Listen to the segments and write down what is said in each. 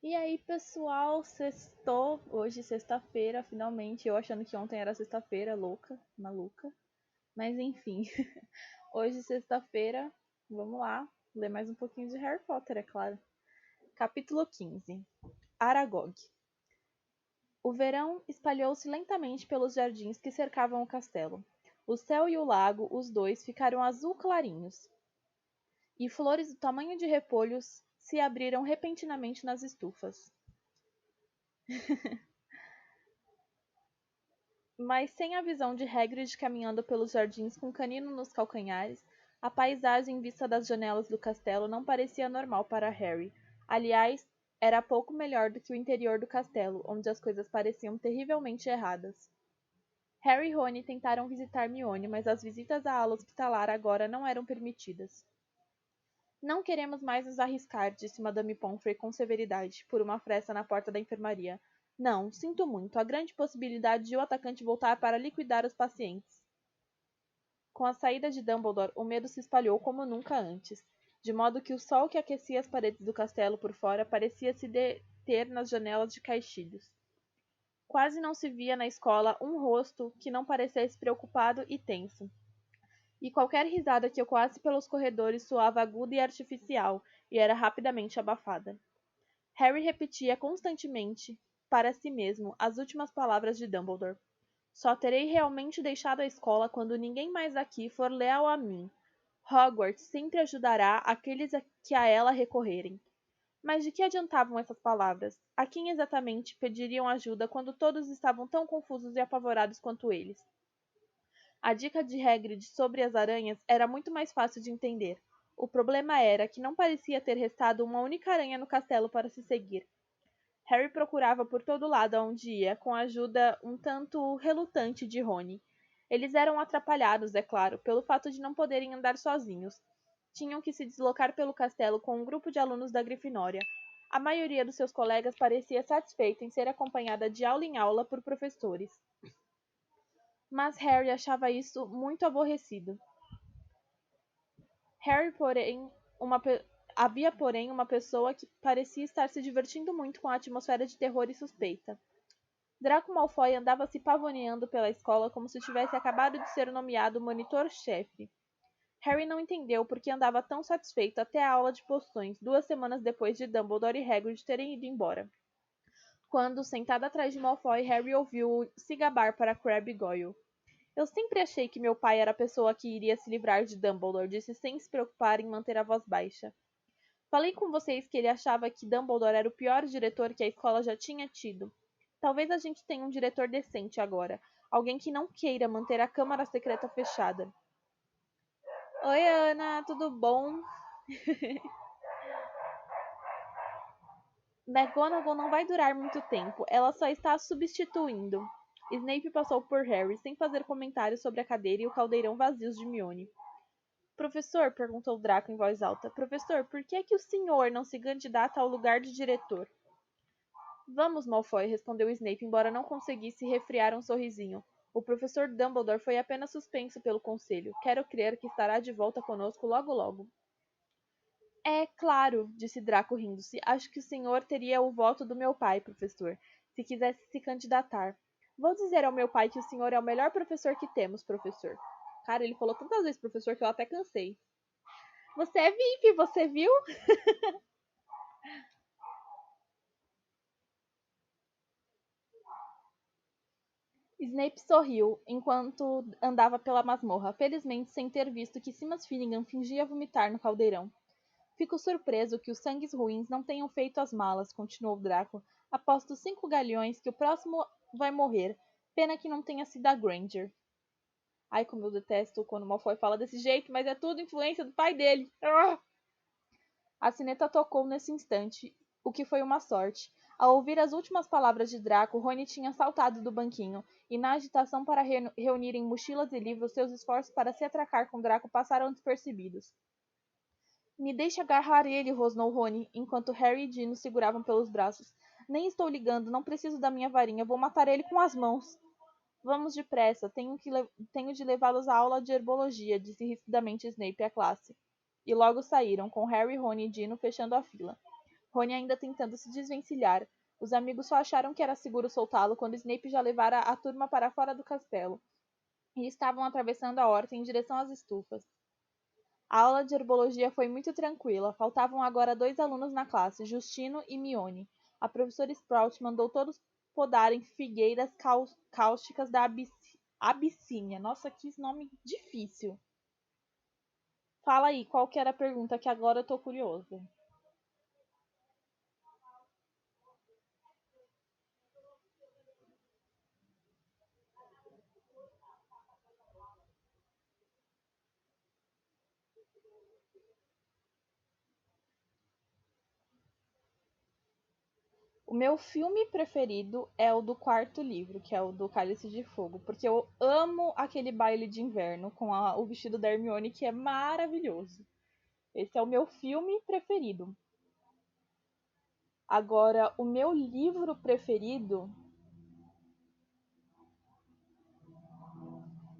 E aí, pessoal, sextou. Hoje, sexta-feira, finalmente. Eu achando que ontem era sexta-feira, louca, maluca. Mas enfim, hoje, sexta-feira, vamos lá, ler mais um pouquinho de Harry Potter, é claro. Capítulo 15. Aragog. O verão espalhou-se lentamente pelos jardins que cercavam o castelo. O céu e o lago, os dois, ficaram azul clarinhos, e flores do tamanho de repolhos se abriram repentinamente nas estufas. Mas sem a visão de Hagrid caminhando pelos jardins com um canino nos calcanhares, a paisagem vista das janelas do castelo não parecia normal para Harry. Aliás, era pouco melhor do que o interior do castelo, onde as coisas pareciam terrivelmente erradas. Harry e Rony tentaram visitar Hermione, mas as visitas à ala hospitalar agora não eram permitidas. Não queremos mais nos arriscar, disse Madame Pomfrey com severidade, por uma fresta na porta da enfermaria. Não, sinto muito. Há grande possibilidade de o atacante voltar para liquidar os pacientes. Com a saída de Dumbledore, o medo se espalhou como nunca antes, de modo que o sol que aquecia as paredes do castelo por fora parecia se deter nas janelas de caixilhos. Quase não se via na escola um rosto que não parecesse preocupado e tenso. E qualquer risada que ecoasse pelos corredores soava aguda e artificial, e era rapidamente abafada. Harry repetia constantemente para si mesmo as últimas palavras de Dumbledore. Só terei realmente deixado a escola quando ninguém mais aqui for leal a mim. Hogwarts sempre ajudará aqueles que a ela recorrerem. Mas de que adiantavam essas palavras? A quem exatamente pediriam ajuda quando todos estavam tão confusos e apavorados quanto eles? A dica de Hagrid sobre as aranhas era muito mais fácil de entender. O problema era que não parecia ter restado uma única aranha no castelo para se seguir. Harry procurava por todo lado aonde ia, com a ajuda um tanto relutante de Rony. Eles eram atrapalhados, é claro, pelo fato de não poderem andar sozinhos. Tinham que se deslocar pelo castelo com um grupo de alunos da Grifinória. A maioria dos seus colegas parecia satisfeita em ser acompanhada de aula em aula por professores. Mas Harry achava isso muito aborrecido. Harry, porém, havia, porém, uma pessoa que parecia estar se divertindo muito com a atmosfera de terror e suspeita. Draco Malfoy andava se pavoneando pela escola como se tivesse acabado de ser nomeado monitor-chefe. Harry não entendeu por que andava tão satisfeito até a aula de poções, 2 semanas depois de Dumbledore e Hagrid terem ido embora. Quando, sentado atrás de Malfoy, Harry ouviu-o se gabar para Crabbe e Goyle. Eu sempre achei que meu pai era a pessoa que iria se livrar de Dumbledore, disse sem se preocupar em manter a voz baixa. Falei com vocês que ele achava que Dumbledore era o pior diretor que a escola já tinha tido. Talvez a gente tenha um diretor decente agora. Alguém que não queira manter a Câmara Secreta fechada. Oi, Ana, tudo bom? McGonagall não vai durar muito tempo. Ela só está substituindo. Snape passou por Harry sem fazer comentários sobre a cadeira e o caldeirão vazios de Hermione. Professor, perguntou Draco em voz alta. Professor, por que é que o senhor não se candidata ao lugar de diretor? Vamos, Malfoy, respondeu Snape, embora não conseguisse refrear um sorrisinho. O professor Dumbledore foi apenas suspenso pelo conselho. Quero crer que estará de volta conosco logo logo. É claro, disse Draco rindo-se. Acho que o senhor teria o voto do meu pai, professor, se quisesse se candidatar. Vou dizer ao meu pai que o senhor é o melhor professor que temos, professor. Cara, ele falou tantas vezes professor que eu até cansei. Você é VIP, você viu? Snape sorriu enquanto andava pela masmorra, felizmente sem ter visto que Simas Finnegan fingia vomitar no caldeirão. Fico surpreso que os sangues ruins não tenham feito as malas, continuou Draco. Aposto 5 galeões que o próximo vai morrer. Pena que não tenha sido a Granger. Ai, como eu detesto quando o Malfoy fala desse jeito, mas é tudo influência do pai dele. Ah! A sineta tocou nesse instante, o que foi uma sorte. Ao ouvir as últimas palavras de Draco, Rony tinha saltado do banquinho, e na agitação para reunirem mochilas e livros, seus esforços para se atracar com Draco passaram despercebidos. Me deixe agarrar ele, rosnou Rony, enquanto Harry e Dino seguravam pelos braços. Nem estou ligando, não preciso da minha varinha, vou matar ele com as mãos. Vamos depressa, tenho de levá-los à aula de herbologia, disse rispidamente Snape à classe. E logo saíram, com Harry, Rony e Dino fechando a fila. Rony ainda tentando se desvencilhar. Os amigos só acharam que era seguro soltá-lo quando Snape já levara a turma para fora do castelo e estavam atravessando a horta em direção às estufas. A aula de herbologia foi muito tranquila. Faltavam agora 2 alunos na classe, Justino e Mione. A professora Sprout mandou todos podarem figueiras cáusticas da Abissínia. Nossa, que nome difícil. Fala aí, qual que era a pergunta que agora eu tô curiosa. O meu filme preferido é o do quarto livro, que é o do Cálice de Fogo, porque eu amo aquele baile de inverno com o vestido da Hermione, que é maravilhoso. Esse é o meu filme preferido. Agora, o meu livro preferido,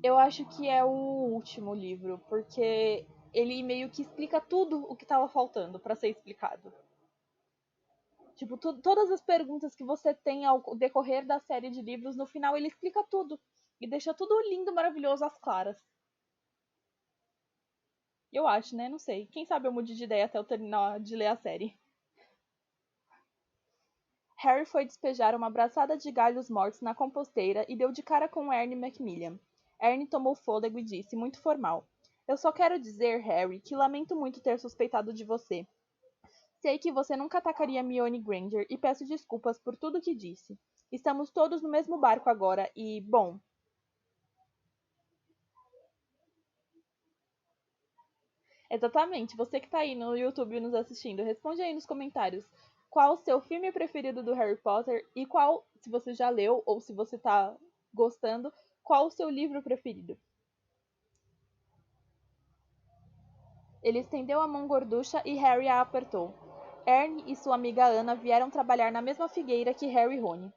eu acho que é o último livro, porque ele meio que explica tudo o que estava faltando para ser explicado. Tipo, todas as perguntas que você tem ao decorrer da série de livros, no final ele explica tudo. E deixa tudo lindo, maravilhoso, às claras. Eu acho, né? Não sei. Quem sabe eu mude de ideia até eu terminar de ler a série. Harry foi despejar uma braçada de galhos mortos na composteira e deu de cara com Ernie Macmillan. Ernie tomou fôlego e disse, muito formal. Eu só quero dizer, Harry, que lamento muito ter suspeitado de você. Sei que você nunca atacaria Mione Granger e peço desculpas por tudo que disse. Estamos todos no mesmo barco agora e, bom, exatamente, você que tá aí no YouTube nos assistindo, responde aí nos comentários qual o seu filme preferido do Harry Potter e qual, se você já leu ou se você tá gostando, qual o seu livro preferido. Ele estendeu a mão gorducha e Harry a apertou. Ernie e sua amiga Anna vieram trabalhar na mesma figueira que Harry e Rony.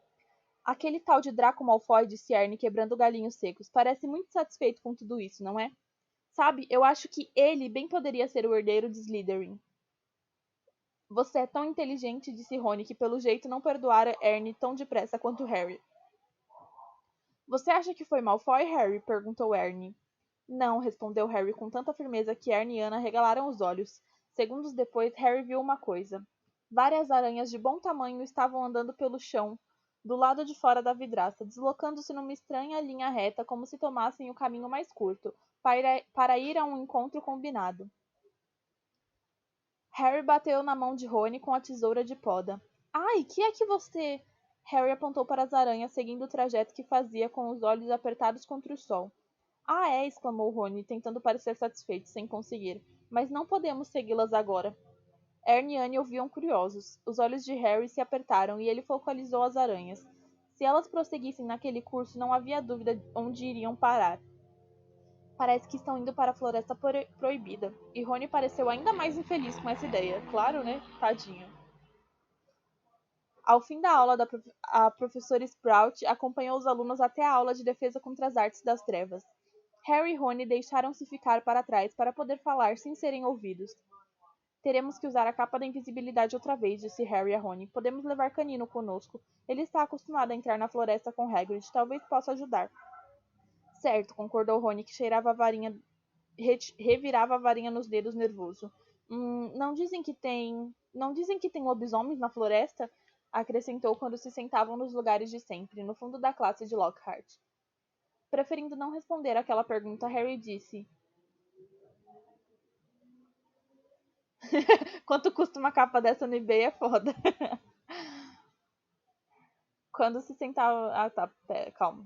Aquele tal de Draco Malfoy, disse Ernie, quebrando galhinhos secos, parece muito satisfeito com tudo isso, não é? Sabe, eu acho que ele bem poderia ser o herdeiro de Slytherin. Você é tão inteligente, disse Rony, que pelo jeito não perdoara Ernie tão depressa quanto Harry. Você acha que foi Malfoy, Harry? Perguntou Ernie. Não, respondeu Harry com tanta firmeza que Ernie e Anna regalaram os olhos. Segundos depois, Harry viu uma coisa. Várias aranhas de bom tamanho estavam andando pelo chão, do lado de fora da vidraça, deslocando-se numa estranha linha reta, como se tomassem o caminho mais curto, para ir a um encontro combinado. Harry bateu na mão de Rony com a tesoura de poda. Ai, que é que você... Harry apontou para as aranhas, seguindo o trajeto que fazia com os olhos apertados contra o sol. Ah, é, exclamou Rony, tentando parecer satisfeito, sem conseguir. Mas não podemos segui-las agora. Ernie e Anne ouviam curiosos. Os olhos de Harry se apertaram e ele focalizou as aranhas. Se elas prosseguissem naquele curso, não havia dúvida onde iriam parar. Parece que estão indo para a Floresta Proibida. E Rony pareceu ainda mais infeliz com essa ideia. Claro, né? Tadinho. Ao fim da aula, a professora Sprout acompanhou os alunos até a aula de defesa contra as artes das trevas. Harry e Rony deixaram-se ficar para trás para poder falar sem serem ouvidos. Teremos que usar a capa da invisibilidade outra vez, disse Harry a Rony. Podemos levar Canino conosco. Ele está acostumado a entrar na floresta com Hagrid. Talvez possa ajudar. Certo, concordou Rony, que cheirava a varinha, revirava a varinha nos dedos nervoso. Não dizem que tem lobisomens na floresta? Acrescentou quando se sentavam nos lugares de sempre, no fundo da classe de Lockhart. Preferindo não responder àquela pergunta, Harry disse: Quanto custa uma capa dessa no eBay é foda. Quando se sentava. Ah, tá, pera, calma.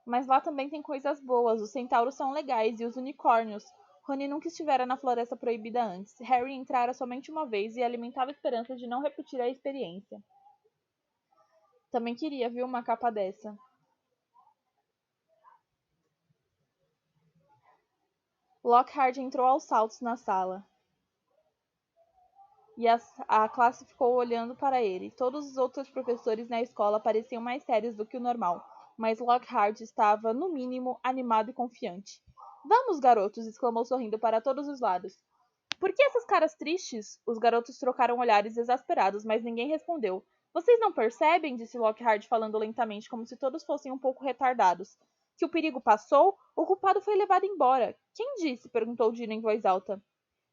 Mas lá também tem coisas boas. Os centauros são legais e os unicórnios. Rony nunca estivera na Floresta Proibida antes. Harry entrara somente uma vez e alimentava a esperança de não repetir a experiência. Também queria, viu, uma capa dessa. Lockhart entrou aos saltos na sala. E a classe ficou olhando para ele. Todos os outros professores na escola pareciam mais sérios do que o normal, mas Lockhart estava, no mínimo, animado e confiante. Vamos, garotos! Exclamou sorrindo para todos os lados. Por que essas caras tristes? Os garotos trocaram olhares exasperados, mas ninguém respondeu. Vocês não percebem? Disse Lockhart falando lentamente, como se todos fossem um pouco retardados. Que o perigo passou? O culpado foi levado embora. Quem disse? Perguntou Dina em voz alta.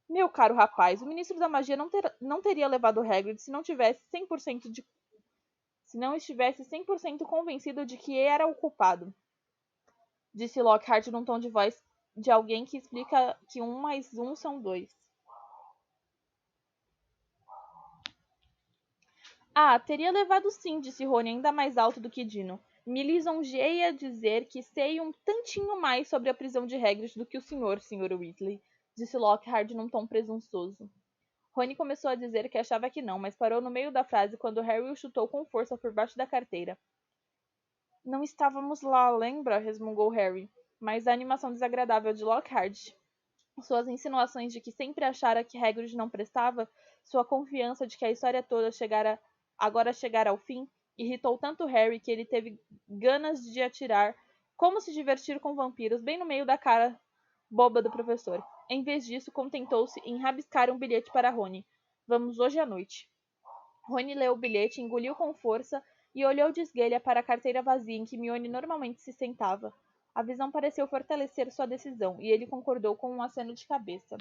Meu caro rapaz, o ministro da magia não teria levado Hagrid se não tivesse 100% de se não estivesse 100% convencido de que era o culpado, disse Lockhart num tom de voz de alguém que explica que 1 mais 1 são 2. Ah, teria levado sim, disse Rony ainda mais alto do que Dino. Me lisonjeia dizer que sei um tantinho mais sobre a prisão de Hagrid do que o senhor, Sr. Weasley, disse Lockhart num tom presunçoso. Rony começou a dizer que achava que não, mas parou no meio da frase quando Harry o chutou com força por baixo da carteira. Não estávamos lá, lembra? Resmungou Harry. Mas a animação desagradável de Lockhart, suas insinuações de que sempre achara que Hagrid não prestava, sua confiança de que a história toda agora chegara ao fim, irritou tanto Harry que ele teve ganas de atirar, como se divertir com vampiros, bem no meio da cara boba do professor. Em vez disso, contentou-se em rabiscar um bilhete para Rony. Vamos hoje à noite. Rony leu o bilhete, engoliu com força e olhou de esguelha para a carteira vazia em que Mione normalmente se sentava. A visão pareceu fortalecer sua decisão, e ele concordou com um aceno de cabeça.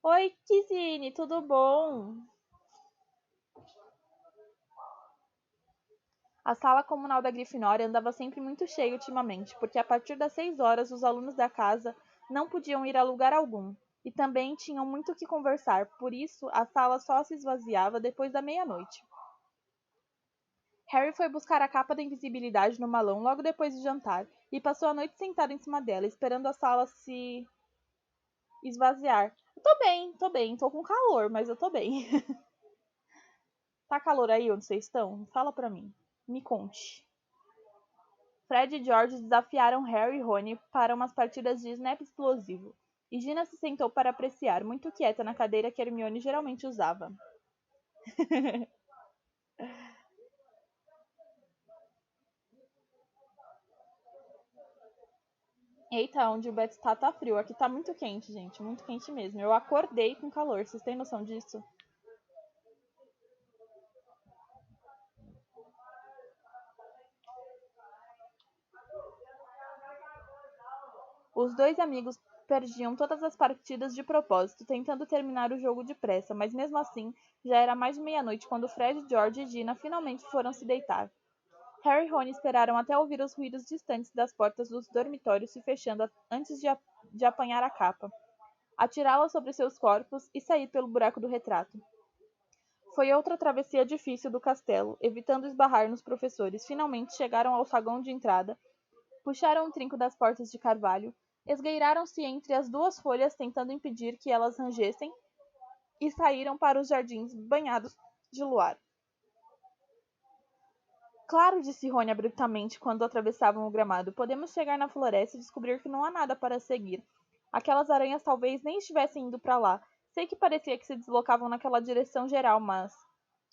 Oi, Kizine, tudo bom? A sala comunal da Grifinória andava sempre muito cheia ultimamente, porque a partir das 6 horas os alunos da casa não podiam ir a lugar algum, e também tinham muito o que conversar, por isso a sala só se esvaziava depois da meia-noite. Harry foi buscar a capa da invisibilidade no malão logo depois de jantar, e passou a noite sentado em cima dela, esperando a sala se esvaziar. Eu tô bem, tô com calor, mas eu tô bem. Tá calor aí onde vocês estão? Fala pra mim. Me conte. Fred e George desafiaram Harry e Rony para umas partidas de snap explosivo, e Gina se sentou para apreciar, muito quieta na cadeira que Hermione geralmente usava. Eita, onde o Beto tá frio. Aqui tá muito quente, gente. Muito quente mesmo. Eu acordei com calor. Vocês têm noção disso? Os dois amigos perdiam todas as partidas de propósito, tentando terminar o jogo depressa, mas mesmo assim, já era mais de meia-noite quando Fred, George e Gina finalmente foram se deitar. Harry e Rony esperaram até ouvir os ruídos distantes das portas dos dormitórios se fechando antes de apanhar a capa, atirá-la sobre seus corpos e sair pelo buraco do retrato. Foi outra travessia difícil do castelo, evitando esbarrar nos professores. Finalmente chegaram ao saguão de entrada, puxaram o trinco das portas de carvalho, esgueiraram-se entre as duas folhas tentando impedir que elas rangessem e saíram para os jardins banhados de luar. Claro, disse Rony abruptamente quando atravessavam o gramado. Podemos chegar na floresta e descobrir que não há nada para seguir. Aquelas aranhas talvez nem estivessem indo para lá. Sei que parecia que se deslocavam naquela direção geral, mas...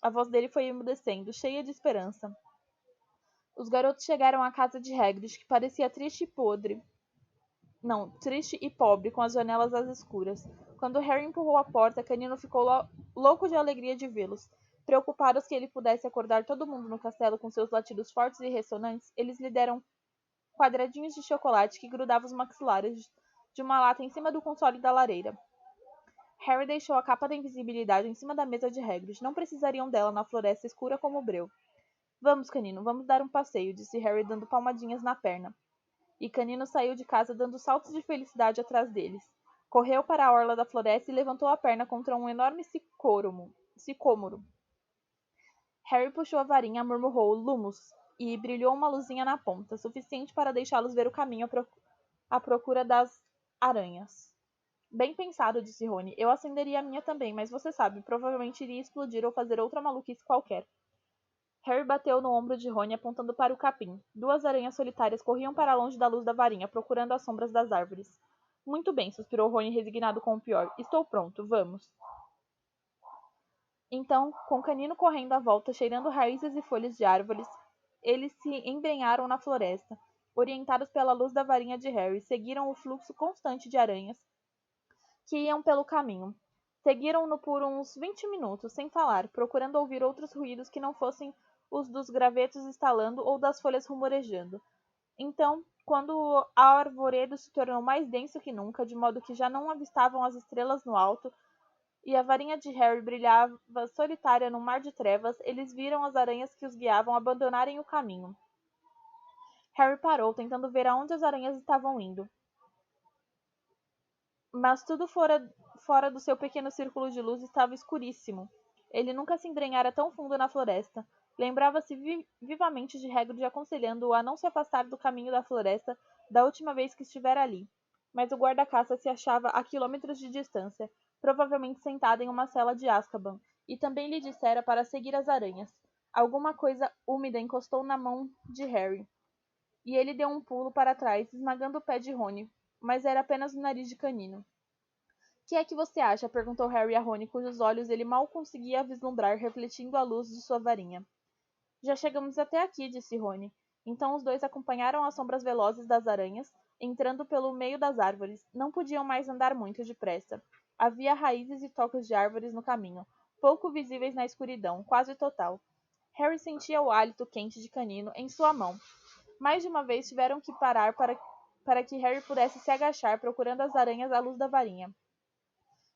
A voz dele foi emudecendo, cheia de esperança. Os garotos chegaram à casa de Hagrid, que parecia triste e podre. Não, triste e pobre, com as janelas às escuras. Quando Harry empurrou a porta, Canino ficou louco de alegria de vê-los. Preocupados que ele pudesse acordar todo mundo no castelo com seus latidos fortes e ressonantes, eles lhe deram quadradinhos de chocolate que grudavam os maxilares de uma lata em cima do console da lareira. Harry deixou a capa da invisibilidade em cima da mesa de Hagrid. Não precisariam dela na floresta escura como o breu. Vamos, Canino, vamos dar um passeio, disse Harry dando palmadinhas na perna. E Canino saiu de casa dando saltos de felicidade atrás deles. Correu para a orla da floresta e levantou a perna contra um enorme sicômoro. Harry puxou a varinha, murmurou Lumos e brilhou uma luzinha na ponta, suficiente para deixá-los ver o caminho à procura das aranhas. Bem pensado, disse Rony. Eu acenderia a minha também, mas você sabe, provavelmente iria explodir ou fazer outra maluquice qualquer. Harry bateu no ombro de Rony, apontando para o capim. Duas aranhas solitárias corriam para longe da luz da varinha, procurando as sombras das árvores. Muito bem, suspirou Rony, resignado com o pior. Estou pronto, vamos. Então, com o canino correndo à volta, cheirando raízes e folhas de árvores, eles se embrenharam na floresta. Orientados pela luz da varinha de Harry, seguiram o fluxo constante de aranhas que iam pelo caminho. Seguiram-no por uns 20 minutos, sem falar, procurando ouvir outros ruídos que não fossem os dos gravetos estalando ou das folhas rumorejando. Então, quando o arvoredo se tornou mais denso que nunca, de modo que já não avistavam as estrelas no alto, e a varinha de Harry brilhava solitária num mar de trevas, eles viram as aranhas que os guiavam abandonarem o caminho. Harry parou, tentando ver aonde as aranhas estavam indo. Mas tudo fora do seu pequeno círculo de luz estava escuríssimo. Ele nunca se embrenhara tão fundo na floresta. Lembrava-se vivamente de Hagrid aconselhando-o a não se afastar do caminho da floresta da última vez que estivera ali. Mas o guarda-caça se achava a quilômetros de distância, provavelmente sentado em uma cela de Azkaban, e também lhe dissera para seguir as aranhas. Alguma coisa úmida encostou na mão de Harry, e ele deu um pulo para trás, esmagando o pé de Rony, mas era apenas o nariz de Canino. Que é que você acha? Perguntou Harry a Rony, cujos olhos ele mal conseguia vislumbrar, refletindo a luz de sua varinha. Já chegamos até aqui, disse Rony. Então os dois acompanharam as sombras velozes das aranhas, entrando pelo meio das árvores. Não podiam mais andar muito depressa. Havia raízes e tocos de árvores no caminho, pouco visíveis na escuridão, quase total. Harry sentia o hálito quente de Canino em sua mão. Mais de uma vez tiveram que parar para que Harry pudesse se agachar, procurando as aranhas à luz da varinha.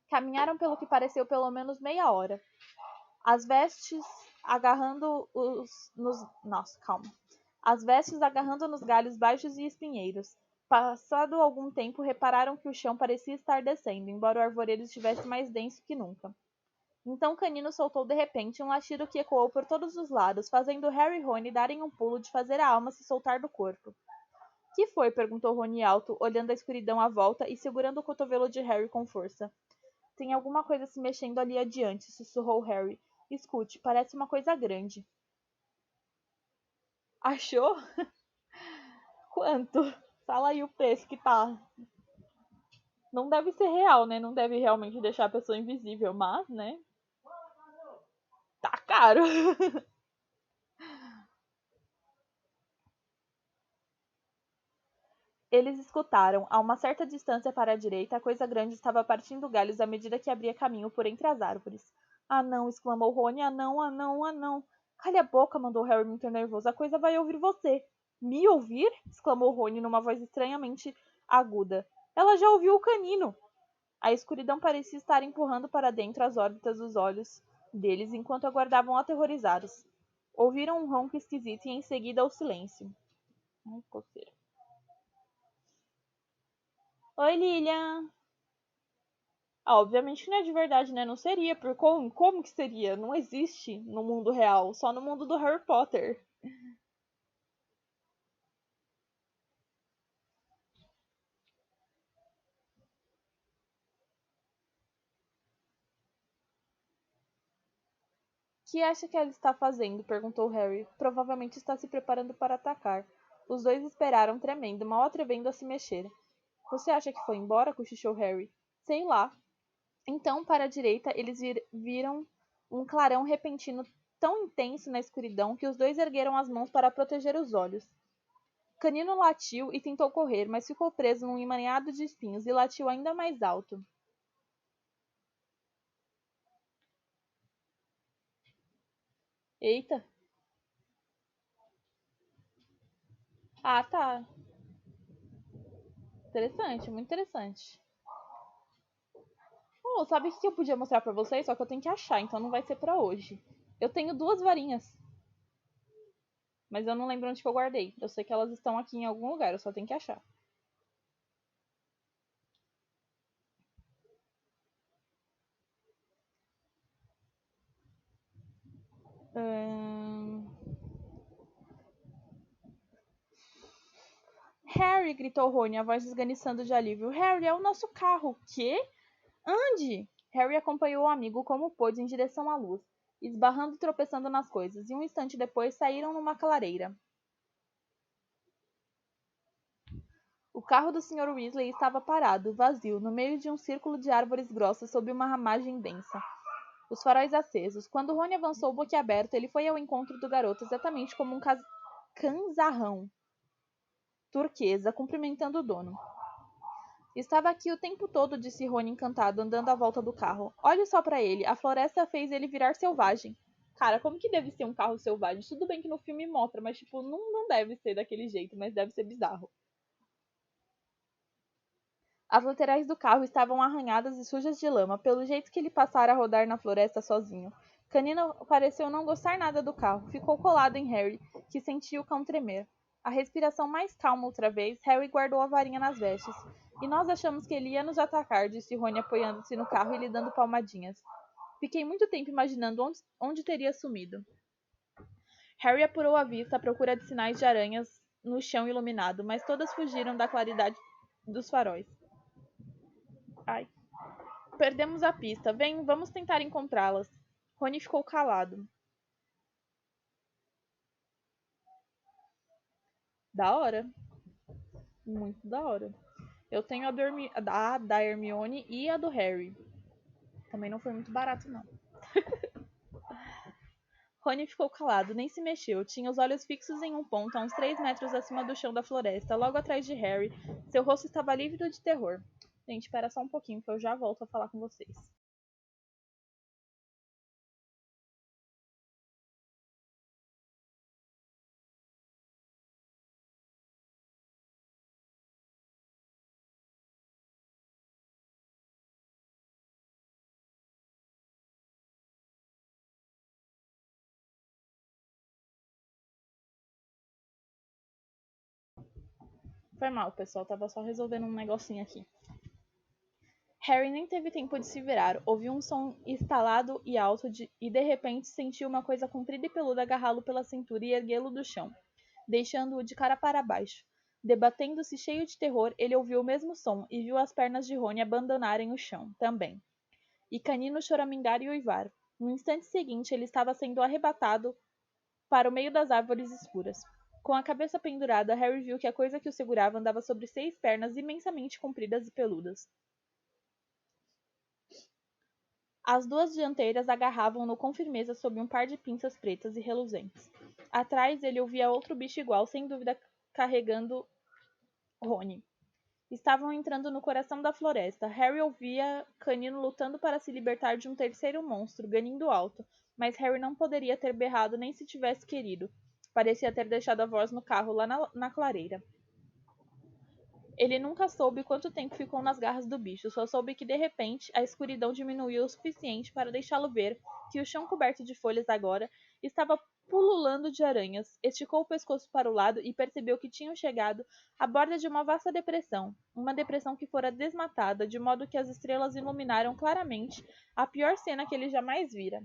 Caminharam pelo que pareceu pelo menos meia hora. As vestes agarrando As vestes agarrando nos galhos baixos e espinheiros. Passado algum tempo, repararam que o chão parecia estar descendo, embora o arvoredo estivesse mais denso que nunca. Então Canino soltou de repente um latido que ecoou por todos os lados, fazendo Harry e Rony darem um pulo de fazer a alma se soltar do corpo. Que foi? Perguntou Rony alto, olhando a escuridão à volta e segurando o cotovelo de Harry com força. Tem alguma coisa se mexendo ali adiante, sussurrou Harry. Escute, parece uma coisa grande. Achou? Quanto? Fala aí o preço que tá. Não deve ser real, né? Não deve realmente deixar a pessoa invisível, mas, né? Tá caro. Eles escutaram. A uma certa distância para a direita, a coisa grande estava partindo galhos à medida que abria caminho por entre as árvores. Ah, não! Exclamou Rony. Ah, não, ah, não, ah, não! Cale a boca! Mandou Harry muito nervoso. A coisa vai ouvir você. Me ouvir? Exclamou Rony numa voz estranhamente aguda. Ela já ouviu o canino. A escuridão parecia estar empurrando para dentro as órbitas dos olhos deles enquanto aguardavam aterrorizados. Ouviram um ronco esquisito e em seguida o silêncio. Ai, coceira. Oi, Lilian! Ah, obviamente que não é de verdade, né? Não seria, por como que seria? Não existe no mundo real, só no mundo do Harry Potter. Que acha que ela está fazendo? Perguntou Harry. Provavelmente está se preparando para atacar. Os dois esperaram, tremendo, mal atrevendo a se mexer. Você acha que foi embora? Cochichou Harry. Sei lá. Então, para a direita, eles viram um clarão repentino tão intenso na escuridão que os dois ergueram as mãos para proteger os olhos. Canino latiu e tentou correr, mas ficou preso num emaranhado de espinhos e latiu ainda mais alto. Eita! Ah, tá. Interessante, muito interessante. Oh, sabe o que eu podia mostrar pra vocês? Só que eu tenho que achar, então não vai ser pra hoje. Eu tenho duas varinhas, mas eu não lembro onde que eu guardei. Eu sei que elas estão aqui em algum lugar, eu só tenho que achar. Hum... Harry! Gritou Rony, a voz esganiçando de alívio. Harry, é o nosso carro! Quê? Ande! Harry acompanhou o amigo como pôde em direção à luz, esbarrando e tropeçando nas coisas, e um instante depois saíram numa clareira. O carro do Sr. Weasley estava parado, vazio, no meio de um círculo de árvores grossas sob uma ramagem densa, os faróis acesos. Quando Rony avançou boquiaberto, ele foi ao encontro do garoto exatamente como um canzarrão turquesa, cumprimentando o dono. Estava aqui o tempo todo, disse Rony encantado, andando à volta do carro. Olhe só para ele, a floresta fez ele virar selvagem. Cara, como que deve ser um carro selvagem? Tudo bem que no filme mostra, mas tipo, não deve ser daquele jeito, mas deve ser bizarro. As laterais do carro estavam arranhadas e sujas de lama, pelo jeito que ele passara a rodar na floresta sozinho. Canino pareceu não gostar nada do carro. Ficou colado em Harry, que sentia o cão tremer. A respiração mais calma outra vez, Harry guardou a varinha nas vestes. E nós achamos que ele ia nos atacar, disse Rony apoiando-se no carro e lhe dando palmadinhas. Fiquei muito tempo imaginando onde teria sumido. Harry apurou a vista à procura de sinais de aranhas no chão iluminado, mas todas fugiram da claridade dos faróis. Ai. Perdemos a pista. Vem, vamos tentar encontrá-las. Rony ficou calado. Da hora. Muito da hora. Eu tenho a da Hermione e a do Harry. Também não foi muito barato, não. Rony ficou calado, nem se mexeu. Tinha os olhos fixos em um ponto, a uns 3 metros acima do chão da floresta, logo atrás de Harry. Seu rosto estava lívido de terror. Gente, espera só um pouquinho que eu já volto a falar com vocês. Foi mal, pessoal. Tava só resolvendo um negocinho aqui. Harry nem teve tempo de se virar. Ouviu um som estalado e alto e de repente sentiu uma coisa comprida e peluda agarrá-lo pela cintura e erguê-lo do chão, deixando-o de cara para baixo. Debatendo-se cheio de terror, ele ouviu o mesmo som e viu as pernas de Rony abandonarem o chão, também. E Canino choramingar e uivar. No instante seguinte, ele estava sendo arrebatado para o meio das árvores escuras. Com a cabeça pendurada, Harry viu que a coisa que o segurava andava sobre 6 pernas imensamente compridas e peludas. As duas dianteiras agarravam-no com firmeza sob um par de pinças pretas e reluzentes. Atrás ele ouvia outro bicho igual, sem dúvida carregando Rony. Estavam entrando no coração da floresta. Harry ouvia Canino lutando para se libertar de um terceiro monstro, ganindo alto, mas Harry não poderia ter berrado nem se tivesse querido. Parecia ter deixado a voz no carro lá na clareira. Ele nunca soube quanto tempo ficou nas garras do bicho, só soube que de repente a escuridão diminuiu o suficiente para deixá-lo ver que o chão coberto de folhas agora estava pululando de aranhas. Esticou o pescoço para o lado e percebeu que tinham chegado à borda de uma vasta depressão, uma depressão que fora desmatada, de modo que as estrelas iluminaram claramente a pior cena que ele jamais vira.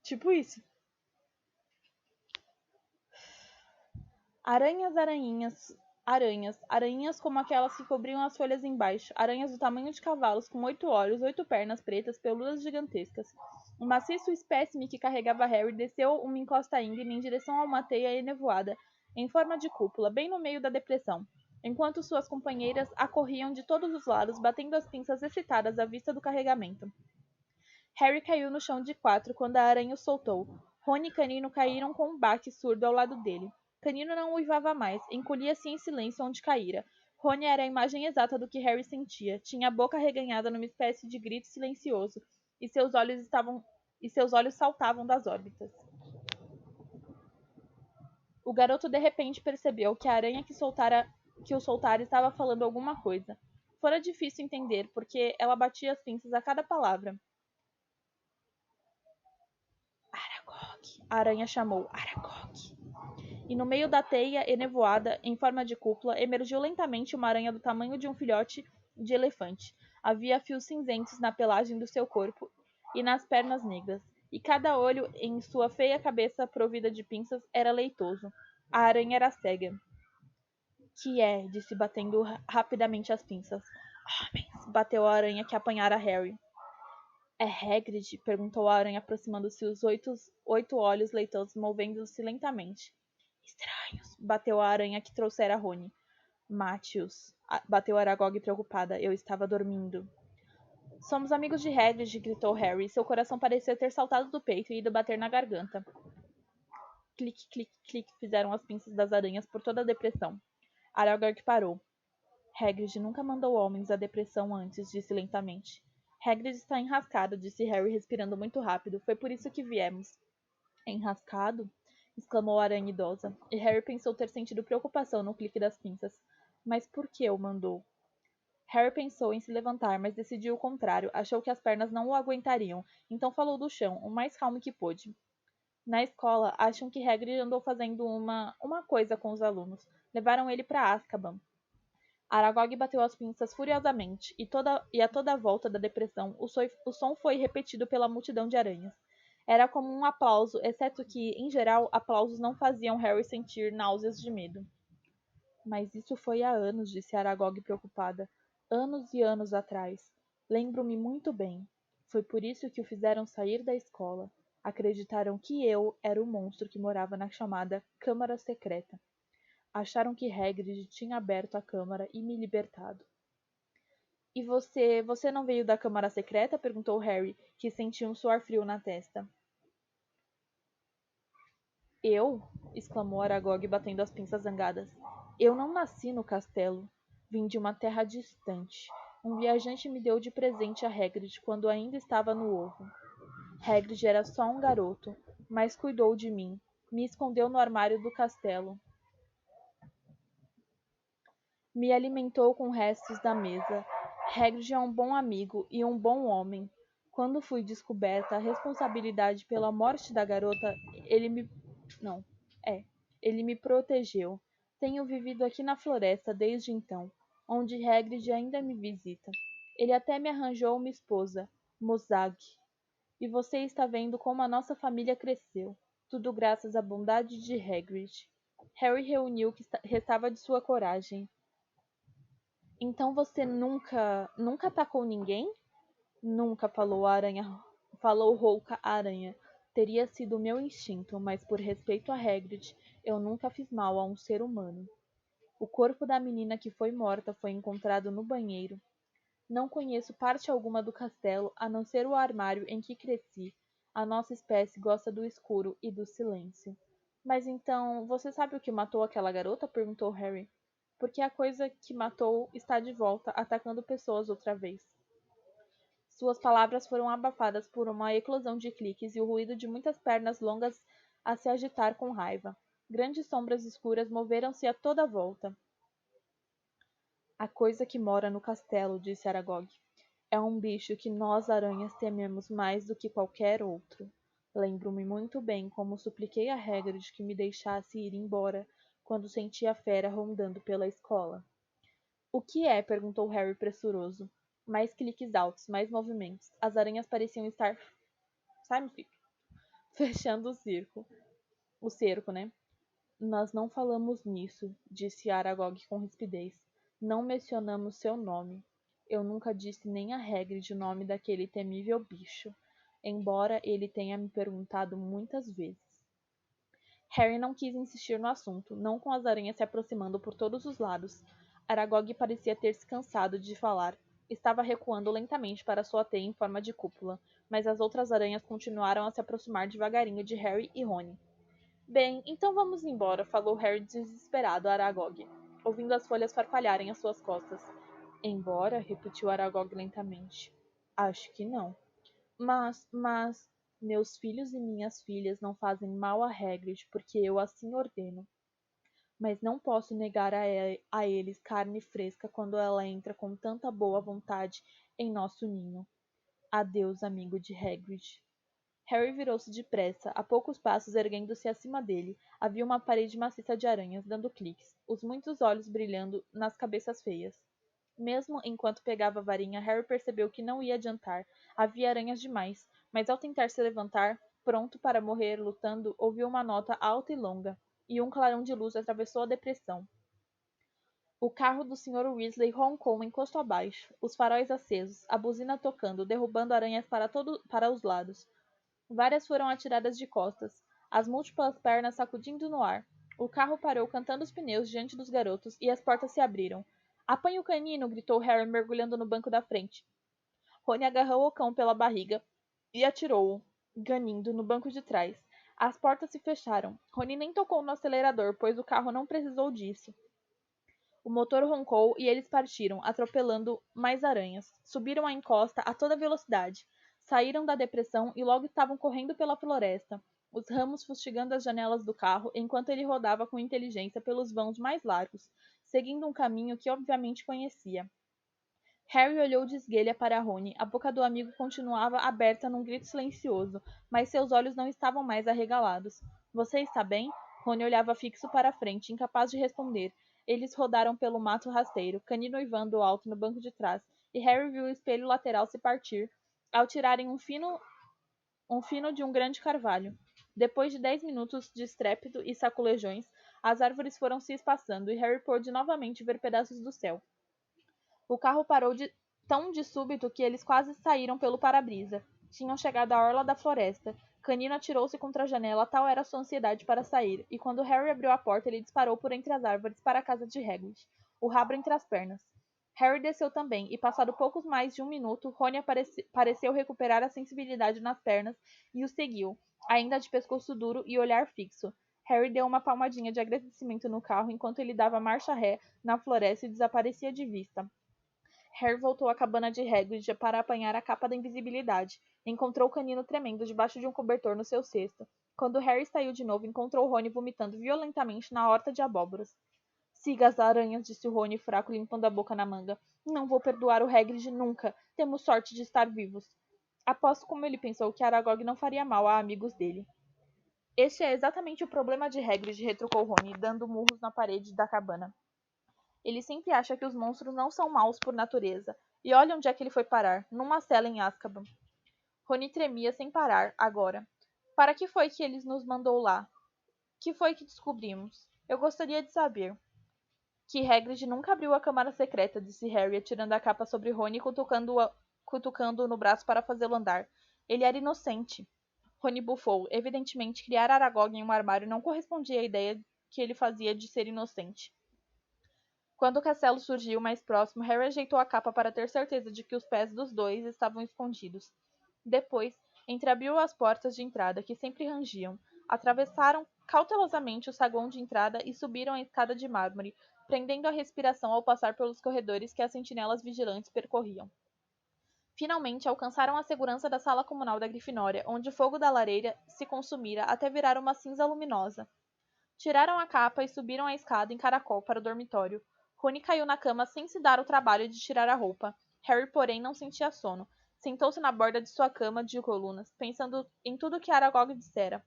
Tipo isso. Aranhas, aranhinhas, aranhas, aranhinhas como aquelas que cobriam as folhas embaixo, aranhas do tamanho de cavalos, com 8 olhos, 8 pernas pretas, peludas gigantescas. Um maciço espécime que carregava Harry desceu uma encosta íngreme em direção a uma teia enevoada, em forma de cúpula, bem no meio da depressão, enquanto suas companheiras a corriam de todos os lados, batendo as pinças excitadas à vista do carregamento. Harry caiu no chão de 4 quando a aranha o soltou. Rony e Canino caíram com um baque surdo ao lado dele. Canino não uivava mais, encolhia-se em silêncio onde caíra. Rony era a imagem exata do que Harry sentia. Tinha a boca arreganhada numa espécie de grito silencioso, e seus olhos saltavam das órbitas. O garoto de repente percebeu que a aranha que o soltara estava falando alguma coisa. Fora difícil entender, porque ela batia as pinças a cada palavra. Aragog, a aranha chamou. Aragog. E no meio da teia enevoada, em forma de cúpula, emergiu lentamente uma aranha do tamanho de um filhote de elefante. Havia fios cinzentos na pelagem do seu corpo e nas pernas negras, e cada olho em sua feia cabeça provida de pinças era leitoso. A aranha era cega. Que é? Disse batendo rapidamente as pinças. Homens! Bateu a aranha que apanhara Harry. É Hagrid? Perguntou a aranha aproximando-se, os 8 olhos leitosos movendo-se lentamente. Estranhos, bateu a aranha que trouxera Rony. Mate-os, bateu Aragog preocupada. Eu estava dormindo. Somos amigos de Hagrid, gritou Harry. Seu coração parecia ter saltado do peito e ido bater na garganta. Clique, clique, clique fizeram as pinças das aranhas por toda a depressão. Aragog parou. Hagrid nunca mandou homens à depressão antes, disse lentamente. Hagrid está enrascado, disse Harry respirando muito rápido. Foi por isso que viemos. Enrascado? Exclamou a aranha idosa, e Harry pensou ter sentido preocupação no clique das pinças. Mas por que o mandou? Harry pensou em se levantar, mas decidiu o contrário. Achou que as pernas não o aguentariam, então falou do chão, o mais calmo que pôde. Na escola, acham que Hagrid andou fazendo uma coisa com os alunos. Levaram ele para Azkaban. Aragog bateu as pinças furiosamente, e a toda a volta da depressão, o som foi repetido pela multidão de aranhas. Era como um aplauso, exceto que, em geral, aplausos não faziam Harry sentir náuseas de medo. Mas isso foi há anos, disse Aragog preocupada. Anos e anos atrás. Lembro-me muito bem. Foi por isso que o fizeram sair da escola. Acreditaram que eu era o monstro que morava na chamada Câmara Secreta. Acharam que Hagrid tinha aberto a câmara e me libertado. E você não veio da Câmara Secreta? Perguntou Harry, que sentia um suor frio na testa. Eu? Exclamou Aragog, batendo as pinças zangadas. Eu não nasci no castelo. Vim de uma terra distante. Um viajante me deu de presente a Hagrid quando ainda estava no ovo. Hagrid era só um garoto, mas cuidou de mim. Me escondeu no armário do castelo. Me alimentou com restos da mesa. Hagrid é um bom amigo e um bom homem. Quando fui descoberta a responsabilidade pela morte da garota, ele me... Não, ele me protegeu. Tenho vivido aqui na floresta desde então, onde Hagrid ainda me visita. Ele até me arranjou uma esposa, Mozag. E você está vendo como a nossa família cresceu. Tudo graças à bondade de Hagrid. Harry reuniu o que restava de sua coragem. Então você nunca atacou ninguém? Nunca, falou rouca a aranha. Teria sido meu instinto, mas por respeito a Hagrid, eu nunca fiz mal a um ser humano. O corpo da menina que foi morta foi encontrado no banheiro. Não conheço parte alguma do castelo, a não ser o armário em que cresci. A nossa espécie gosta do escuro e do silêncio. Mas então, você sabe o que matou aquela garota? Perguntou Harry. Porque a coisa que matou está de volta, atacando pessoas outra vez. Suas palavras foram abafadas por uma eclosão de cliques e o ruído de muitas pernas longas a se agitar com raiva. Grandes sombras escuras moveram-se a toda volta. A coisa que mora no castelo, disse Aragog. É um bicho que nós aranhas tememos mais do que qualquer outro. Lembro-me muito bem como supliquei a Hagrid que me deixasse ir embora quando senti a fera rondando pela escola. O que é? Perguntou Harry pressuroso. Mais cliques altos, mais movimentos. As aranhas pareciam estar... Sai, meu filho. Fechando o cerco, né? Nós não falamos nisso, disse Aragog com rispidez. Não mencionamos seu nome. Eu nunca disse nem a Hagrid o nome daquele temível bicho, embora ele tenha me perguntado muitas vezes. Harry não quis insistir no assunto, não com as aranhas se aproximando por todos os lados. Aragog parecia ter se cansado de falar. Estava recuando lentamente para sua teia em forma de cúpula, mas as outras aranhas continuaram a se aproximar devagarinho de Harry e Rony. Bem, então vamos embora, falou Harry desesperado a Aragog, ouvindo as folhas farfalharem às suas costas. Embora? Repetiu Aragog lentamente. Acho que não. Mas... Meus filhos e minhas filhas não fazem mal a Hagrid porque eu assim ordeno. Mas não posso negar a eles carne fresca quando ela entra com tanta boa vontade em nosso ninho. Adeus, amigo de Hagrid. Harry virou-se depressa, a poucos passos erguendo-se acima dele. Havia uma parede maciça de aranhas, dando cliques, os muitos olhos brilhando nas cabeças feias. Mesmo enquanto pegava a varinha, Harry percebeu que não ia adiantar. Havia aranhas demais, mas ao tentar se levantar, pronto para morrer lutando, ouviu uma nota alta e longa, e um clarão de luz atravessou a depressão. O carro do Sr. Weasley roncou encosto abaixo, os faróis acesos, a buzina tocando, derrubando aranhas para os lados. Várias foram atiradas de costas, as múltiplas pernas sacudindo no ar. O carro parou cantando os pneus diante dos garotos e as portas se abriram. Apanhe o canino! Gritou Harry, mergulhando no banco da frente. Rony agarrou o cão pela barriga e atirou-o, ganindo, no banco de trás. As portas se fecharam. Rony nem tocou no acelerador, pois o carro não precisou disso. O motor roncou e eles partiram, atropelando mais aranhas. Subiram a encosta a toda velocidade. Saíram da depressão e logo estavam correndo pela floresta, os ramos fustigando as janelas do carro enquanto ele rodava com inteligência pelos vãos mais largos, seguindo um caminho que obviamente conhecia. Harry olhou de esguelha para Rony. A boca do amigo continuava aberta num grito silencioso, mas seus olhos não estavam mais arregalados. Você está bem? Rony olhava fixo para a frente, incapaz de responder. Eles rodaram pelo mato rasteiro, Canino uivando alto no banco de trás, e Harry viu o espelho lateral se partir, ao tirarem um fino de um grande carvalho. Depois de 10 minutos de estrépito e saculejões, as árvores foram se espaçando, e Harry pôde novamente ver pedaços do céu. O carro parou tão de súbito que eles quase saíram pelo para-brisa. Tinham chegado à orla da floresta. Canino atirou-se contra a janela, tal era sua ansiedade para sair, e quando Harry abriu a porta, ele disparou por entre as árvores para a casa de Hagrid, o rabo entre as pernas. Harry desceu também, e passado poucos mais de um minuto, Rony pareceu recuperar a sensibilidade nas pernas e o seguiu, ainda de pescoço duro e olhar fixo. Harry deu uma palmadinha de agradecimento no carro enquanto ele dava marcha ré na floresta e desaparecia de vista. Harry voltou à cabana de Hagrid para apanhar a capa da invisibilidade. Encontrou o Canino tremendo debaixo de um cobertor no seu cesto. Quando Harry saiu de novo, encontrou Rony vomitando violentamente na horta de abóboras. Siga as aranhas, disse o Rony fraco, limpando a boca na manga. Não vou perdoar o Hagrid nunca. Temos sorte de estar vivos. Aposto como ele pensou que Aragog não faria mal a amigos dele. Este é exatamente o problema de Hagrid, retrucou Rony, dando murros na parede da cabana. Ele sempre acha que os monstros não são maus por natureza. E olha onde é que ele foi parar, numa cela em Azkaban. Rony tremia sem parar, agora. Para que foi que ele nos mandou lá? Que foi que descobrimos? Eu gostaria de saber. Que Hagrid nunca abriu a câmara secreta, disse Harry, atirando a capa sobre Rony e cutucando-o no braço para fazê-lo andar. Ele era inocente. Rony bufou. Evidentemente, criar Aragog em um armário não correspondia à ideia que ele fazia de ser inocente. Quando o castelo surgiu mais próximo, Harry ajeitou a capa para ter certeza de que os pés dos dois estavam escondidos. Depois, entreabriu as portas de entrada, que sempre rangiam. Atravessaram cautelosamente o saguão de entrada e subiram a escada de mármore, prendendo a respiração ao passar pelos corredores que as sentinelas vigilantes percorriam. Finalmente, alcançaram a segurança da sala comunal da Grifinória, onde o fogo da lareira se consumira até virar uma cinza luminosa. Tiraram a capa e subiram a escada em caracol para o dormitório. Rony caiu na cama sem se dar o trabalho de tirar a roupa. Harry, porém, não sentia sono. Sentou-se na borda de sua cama de colunas, pensando em tudo que Aragog dissera.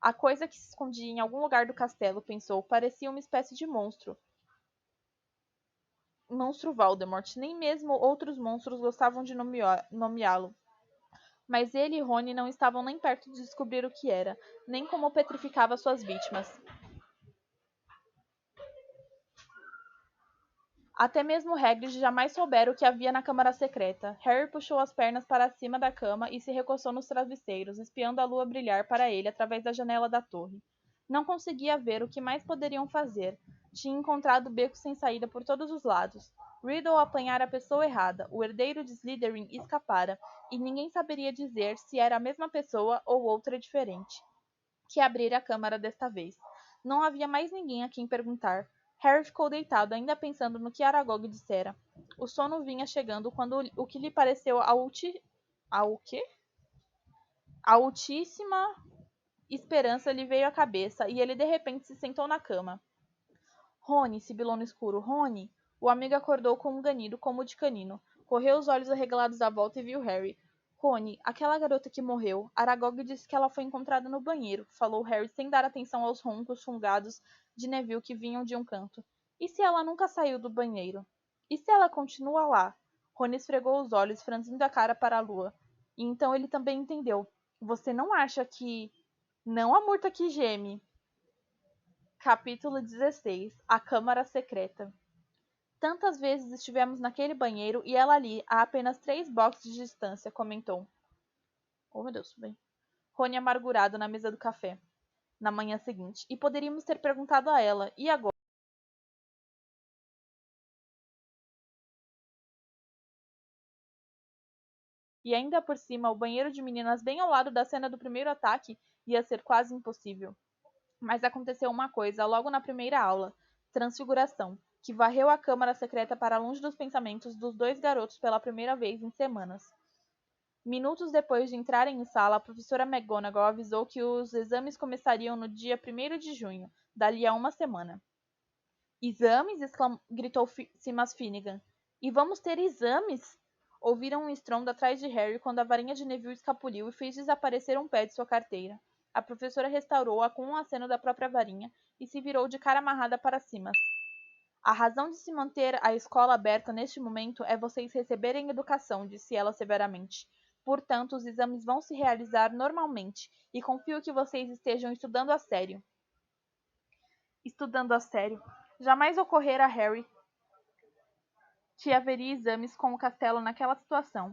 A coisa que se escondia em algum lugar do castelo, pensou, parecia uma espécie de monstro. Monstro Voldemort. Nem mesmo outros monstros gostavam de nomeá-lo. Mas ele e Rony não estavam nem perto de descobrir o que era, nem como petrificava suas vítimas. Até mesmo Hagrid jamais soubera o que havia na câmara secreta. Harry puxou as pernas para cima da cama e se recoçou nos travesseiros, espiando a lua brilhar para ele através da janela da torre. Não conseguia ver o que mais poderiam fazer. Tinha encontrado becos sem saída por todos os lados. Riddle apanhara a pessoa errada, o herdeiro de Slytherin escapara, e ninguém saberia dizer se era a mesma pessoa ou outra diferente que abrira a câmara desta vez. Não havia mais ninguém a quem perguntar. Harry ficou deitado, ainda pensando no que Aragog dissera. O sono vinha chegando quando o que lhe pareceu a altíssima esperança lhe veio à cabeça e ele de repente se sentou na cama. Rony, sibilou no escuro. Rony! O amigo acordou com um ganido como de canino. Correu os olhos arregalados à volta e viu Harry. Rony, aquela garota que morreu. Aragog disse que ela foi encontrada no banheiro, falou Harry sem dar atenção aos roncos fungados de Neville que vinham de um canto. E se ela nunca saiu do banheiro? E se ela continua lá? Rony esfregou os olhos, franzindo a cara para a lua. E então ele também entendeu. Você não acha que... Não a murta que geme. Capítulo 16. A Câmara Secreta. Tantas vezes estivemos naquele banheiro e ela ali, a apenas 3 boxes de distância, comentou. Oh, meu Deus, bem. Rony amargurado na mesa do café. Na manhã seguinte. E poderíamos ter perguntado a ela. E agora? E ainda por cima, o banheiro de meninas bem ao lado da cena do primeiro ataque ia ser quase impossível. Mas aconteceu uma coisa logo na primeira aula: transfiguração, que varreu a câmara secreta para longe dos pensamentos dos dois garotos pela primeira vez em semanas. Minutos depois de entrarem em sala, a professora McGonagall avisou que os exames começariam no dia 1º de junho, dali a uma semana. Exames? Gritou Simas Finnegan. E vamos ter exames? Ouviram um estrondo atrás de Harry quando a varinha de Neville escapuliu e fez desaparecer um pé de sua carteira. A professora restaurou-a com um aceno da própria varinha e se virou de cara amarrada para Simas. A razão de se manter a escola aberta neste momento é vocês receberem educação, disse ela severamente. Portanto, os exames vão se realizar normalmente e confio que vocês estejam estudando a sério. Estudando a sério. Jamais ocorrera a Harry que haveria exames com o castelo naquela situação.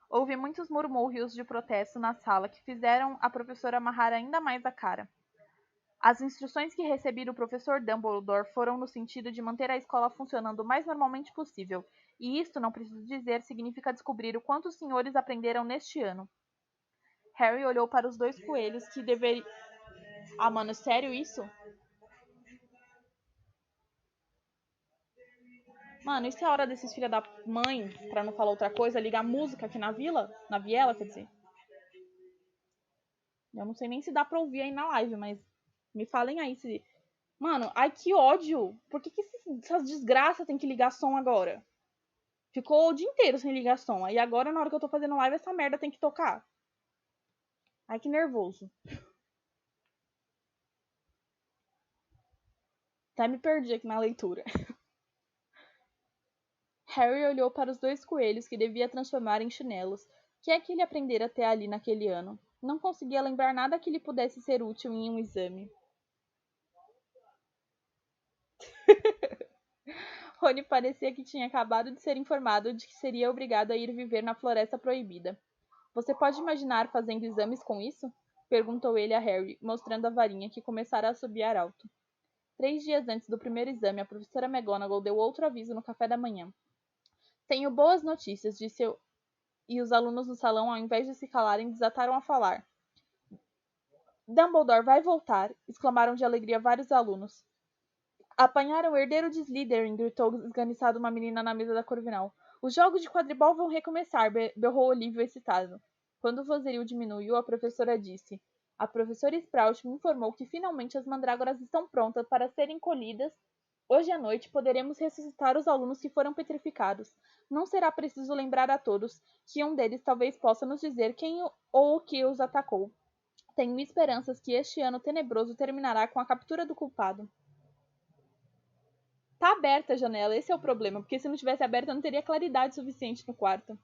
Houve muitos murmúrios de protesto na sala que fizeram a professora amarrar ainda mais a cara. As instruções que recebi do professor Dumbledore foram no sentido de manter a escola funcionando o mais normalmente possível, e isto, não preciso dizer, significa descobrir o quanto os senhores aprenderam neste ano. Harry olhou para os dois coelhos que deveriam... Ah, mano, sério isso? Mano, isso é a hora desses filha da mãe, pra não falar outra coisa, ligar música aqui na vila? Na viela, quer dizer. Eu não sei nem se dá pra ouvir aí na live, mas me falem aí se... Mano, ai que ódio! Por que essas desgraças tem que ligar som agora? Ficou o dia inteiro sem ligar som. Aí agora, na hora que eu tô fazendo live, essa merda tem que tocar. Ai que nervoso. Até me perdi aqui na leitura. Harry olhou para os dois coelhos que devia transformar em chinelos. O que é que ele aprendera até ali naquele ano? Não conseguia lembrar nada que lhe pudesse ser útil em um exame. Rony parecia que tinha acabado de ser informado de que seria obrigado a ir viver na Floresta Proibida. Você pode imaginar fazendo exames com isso? Perguntou ele a Harry, mostrando a varinha que começara a assobiar alto. 3 dias antes do primeiro exame, a professora McGonagall deu outro aviso no café da manhã. Tenho boas notícias, disse eu, e os alunos no salão, ao invés de se calarem, desataram a falar. Dumbledore vai voltar! Exclamaram de alegria vários alunos. Apanharam o herdeiro de Slytherin, gritou esganiçado uma menina na mesa da Corvinal. Os jogos de quadribol vão recomeçar, berrou Olívio excitado. Quando o vozerio diminuiu, a professora disse. A professora Sprout me informou que finalmente as mandrágoras estão prontas para serem colhidas. Hoje à noite poderemos ressuscitar os alunos que foram petrificados. Não será preciso lembrar a todos que um deles talvez possa nos dizer quem ou o que os atacou. Tenho esperanças que este ano tenebroso terminará com a captura do culpado. Tá aberta a janela, esse é o problema, porque se não tivesse aberta eu não teria claridade suficiente no quarto.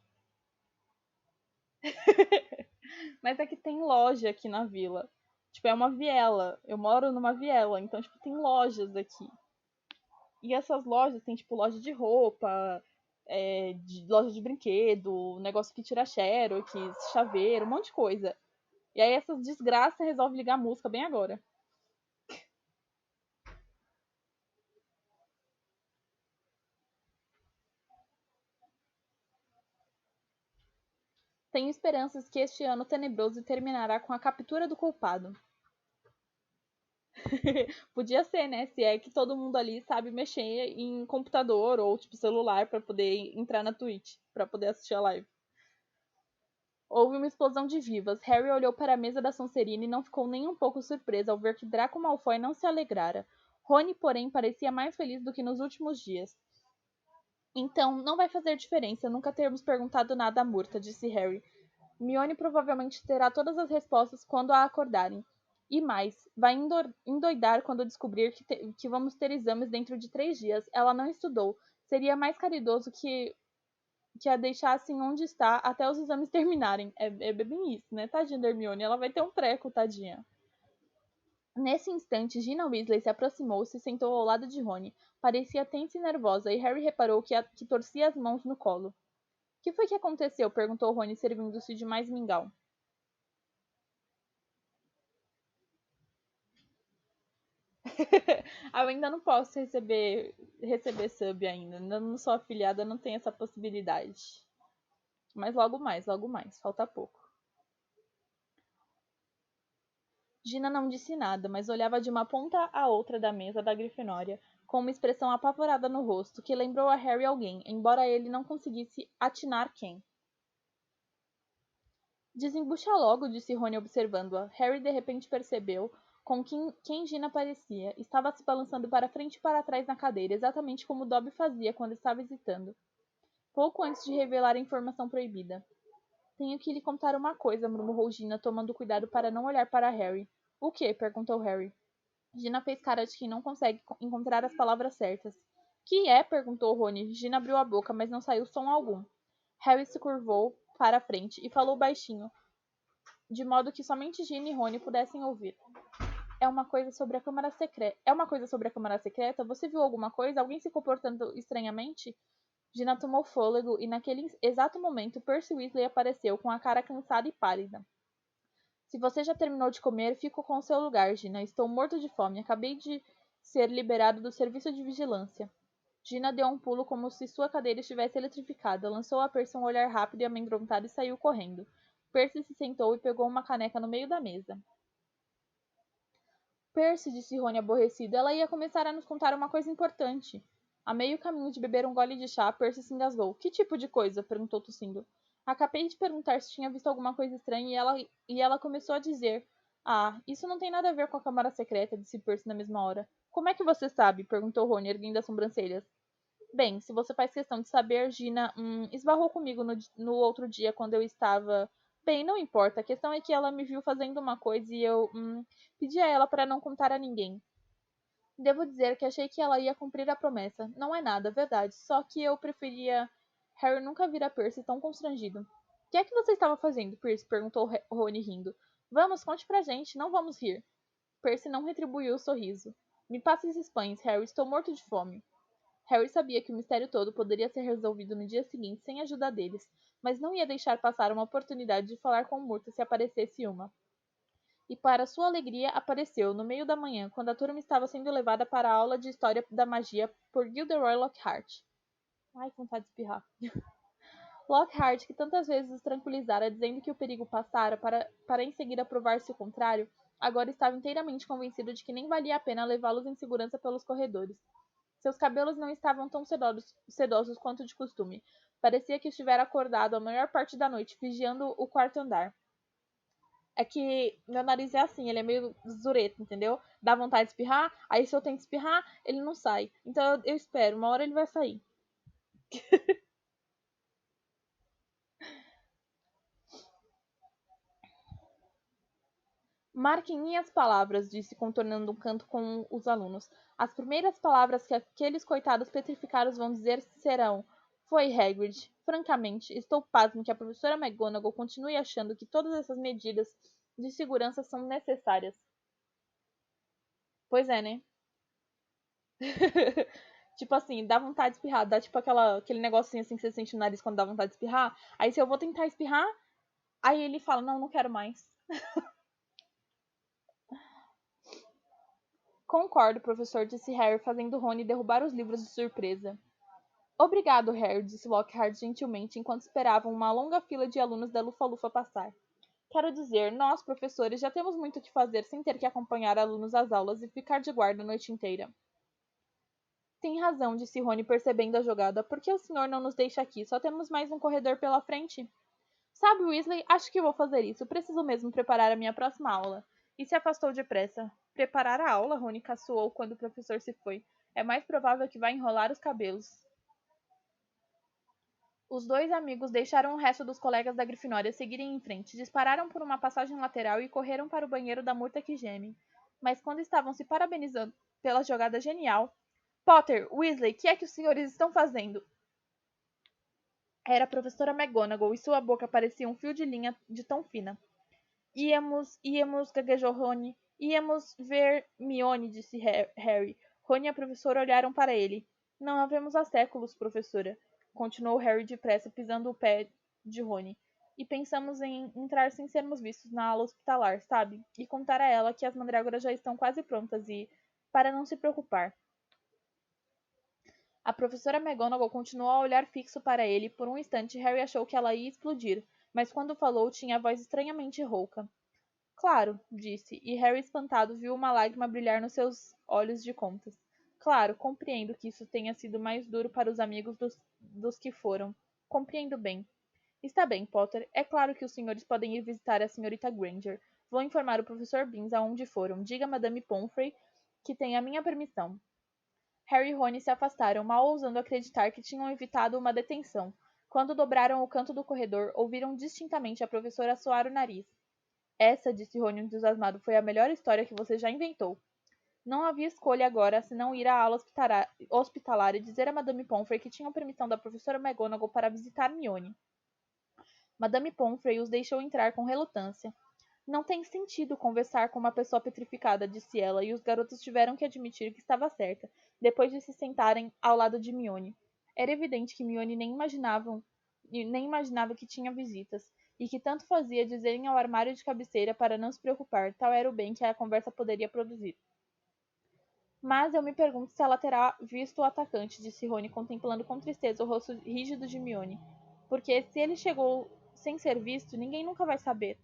Mas é que tem loja aqui na vila. Tipo, é uma viela. Eu moro numa viela, então, tipo, tem lojas aqui. E essas lojas tem, tipo, loja de roupa, loja de brinquedo, negócio que tira xerox, chaveiro, um monte de coisa. E aí essas desgraças resolvem ligar a música bem agora. Tenho esperanças que este ano tenebroso terminará com a captura do culpado. Podia ser, né? Se é que todo mundo ali sabe mexer em computador ou tipo celular para poder entrar na Twitch, para poder assistir a live. Houve uma explosão de vivas. Harry olhou para a mesa da Sonserina e não ficou nem um pouco surpreso ao ver que Draco Malfoy não se alegrara. Rony, porém, parecia mais feliz do que nos últimos dias. Então, não vai fazer diferença nunca termos perguntado nada a Murta, disse Harry. Mione provavelmente terá todas as respostas quando a acordarem. E mais, vai endoidar quando descobrir que vamos ter exames dentro de 3 dias. Ela não estudou. Seria mais caridoso que a deixassem onde está até os exames terminarem. É bem isso, né? Tadinha da Hermione, ela vai ter um treco, tadinha. Nesse instante, Gina Weasley se aproximou-se e sentou ao lado de Rony. Parecia tensa e nervosa, e Harry reparou que torcia as mãos no colo. Que foi que aconteceu? Perguntou Rony, servindo-se de mais mingau. Eu ainda não posso receber sub ainda. Ainda não sou afiliada, não tenho essa possibilidade. Mas logo mais, falta pouco. Gina não disse nada, mas olhava de uma ponta à outra da mesa da Grifinória, com uma expressão apavorada no rosto, que lembrou a Harry alguém, embora ele não conseguisse atinar quem. Desembucha logo, disse Rony observando-a. Harry de repente percebeu com quem Gina parecia. Estava se balançando para frente e para trás na cadeira, exatamente como Dobby fazia quando estava hesitando. Pouco antes de revelar a informação proibida. Tenho que lhe contar uma coisa, murmurou Gina, tomando cuidado para não olhar para Harry. O que? Perguntou Harry. Gina fez cara de quem não consegue encontrar as palavras certas. Que é? Perguntou Rony. Gina abriu a boca, mas não saiu som algum. Harry se curvou para a frente e falou baixinho, de modo que somente Gina e Rony pudessem ouvir. É uma coisa sobre a Câmara Secreta. É uma coisa sobre a Câmara Secreta? Você viu alguma coisa? Alguém se comportando estranhamente? Gina tomou fôlego e naquele exato momento Percy Weasley apareceu com a cara cansada e pálida. Se você já terminou de comer, fico com o seu lugar, Gina. Estou morto de fome. Acabei de ser liberado do serviço de vigilância. Gina deu um pulo como se sua cadeira estivesse eletrificada, lançou a Percy um olhar rápido e amedrontado e saiu correndo. Percy se sentou e pegou uma caneca no meio da mesa. Percy, disse Rony aborrecido, ela ia começar a nos contar uma coisa importante. A meio caminho de beber um gole de chá, Percy se engasgou. Que tipo de coisa? Perguntou tossindo. Acabei de perguntar se tinha visto alguma coisa estranha e ela começou a dizer. Ah, isso não tem nada a ver com a Câmara Secreta, disse Percy na mesma hora. Como é que você sabe? Perguntou Rony, erguendo as sobrancelhas. Bem, se você faz questão de saber, Gina esbarrou comigo no outro dia quando eu estava. Bem, não importa. A questão é que ela me viu fazendo uma coisa e eu pedi a ela para não contar a ninguém. Devo dizer que achei que ela ia cumprir a promessa. Não é nada, verdade. Só que eu preferia. Harry nunca vira Percy tão constrangido. O que é que você estava fazendo, Percy? Perguntou Rony rindo. Vamos, conte pra gente, não vamos rir. Percy não retribuiu o sorriso. Me passe esses pães, Harry, estou morto de fome. Harry sabia que o mistério todo poderia ser resolvido no dia seguinte sem a ajuda deles, mas não ia deixar passar uma oportunidade de falar com Murta se aparecesse uma. E para sua alegria, apareceu, no meio da manhã, quando a turma estava sendo levada para a aula de História da Magia por Gilderoy Lockhart. Ai, que vontade de espirrar. Lockhart, que tantas vezes os tranquilizara dizendo que o perigo passara para em seguida provar-se o contrário, agora estava inteiramente convencido de que nem valia a pena levá-los em segurança pelos corredores. Seus cabelos não estavam tão sedosos quanto de costume. Parecia que estivera acordado a maior parte da noite, vigiando o quarto andar. É que meu nariz é assim, ele é meio zureta, entendeu? Dá vontade de espirrar, aí se eu tento espirrar, ele não sai. Então eu espero, uma hora ele vai sair. Marquem minhas palavras, disse, contornando um canto com os alunos. As primeiras palavras que aqueles coitados petrificados vão dizer serão: Foi Hagrid. Francamente, estou pasmo que a professora McGonagall continue achando que todas essas medidas de segurança são necessárias. Pois é, né? Tipo assim, dá vontade de espirrar, dá tipo aquele negocinho assim que você sente no nariz quando dá vontade de espirrar. Aí se eu vou tentar espirrar, aí ele fala, não, não quero mais. Concordo, professor, disse Harry, fazendo Rony derrubar os livros de surpresa. Obrigado, Harry, disse Lockhart gentilmente, enquanto esperavam uma longa fila de alunos da Lufa-Lufa passar. Quero dizer, nós, professores, já temos muito o que fazer sem ter que acompanhar alunos às aulas e ficar de guarda a noite inteira. Tem razão, disse Rony, percebendo a jogada. Por que o senhor não nos deixa aqui? Só temos mais um corredor pela frente. Sabe, Weasley, acho que vou fazer isso. Preciso mesmo preparar a minha próxima aula. E se afastou depressa. Preparar a aula? Rony caçoou quando o professor se foi. É mais provável que vá enrolar os cabelos. Os dois amigos deixaram o resto dos colegas da Grifinória seguirem em frente, dispararam por uma passagem lateral e correram para o banheiro da Murta que geme. Mas quando estavam se parabenizando pela jogada genial... Potter, Weasley, que é que os senhores estão fazendo? Era a professora McGonagall e sua boca parecia um fio de linha de tão fina. Íamos, gaguejou Rony. Íamos ver Mione, disse Harry. Rony e a professora olharam para ele. Não a vemos há séculos, professora. Continuou Harry depressa, pisando o pé de Rony. E pensamos em entrar sem sermos vistos na aula hospitalar, sabe? E contar a ela que as mandrágoras já estão quase prontas e... para não se preocupar. A professora McGonagall continuou a olhar fixo para ele e por um instante Harry achou que ela ia explodir, mas quando falou tinha a voz estranhamente rouca. Claro, disse, e Harry, espantado, viu uma lágrima brilhar nos seus olhos de contas. Claro, compreendo que isso tenha sido mais duro para os amigos dos que foram. Compreendo bem. Está bem, Potter. É claro que os senhores podem ir visitar a senhorita Granger. Vou informar o professor Binns aonde foram. Diga a Madame Pomfrey que tem a minha permissão. Harry e Rony se afastaram, mal ousando acreditar que tinham evitado uma detenção. Quando dobraram o canto do corredor, ouviram distintamente a professora soar o nariz. Essa, disse Rony entusiasmado, foi a melhor história que você já inventou. Não havia escolha agora senão ir à ala hospitalar e dizer a Madame Pomfrey que tinham permissão da professora McGonagall para visitar Mione. Madame Pomfrey os deixou entrar com relutância. Não tem sentido conversar com uma pessoa petrificada, disse ela, e os garotos tiveram que admitir que estava certa, depois de se sentarem ao lado de Mione. Era evidente que Mione nem imaginava que tinha visitas, e que tanto fazia dizerem ao armário de cabeceira para não se preocupar, tal era o bem que a conversa poderia produzir. Mas eu me pergunto se ela terá visto o atacante, disse Rony, contemplando com tristeza o rosto rígido de Mione. Porque se ele chegou sem ser visto, ninguém nunca vai saber.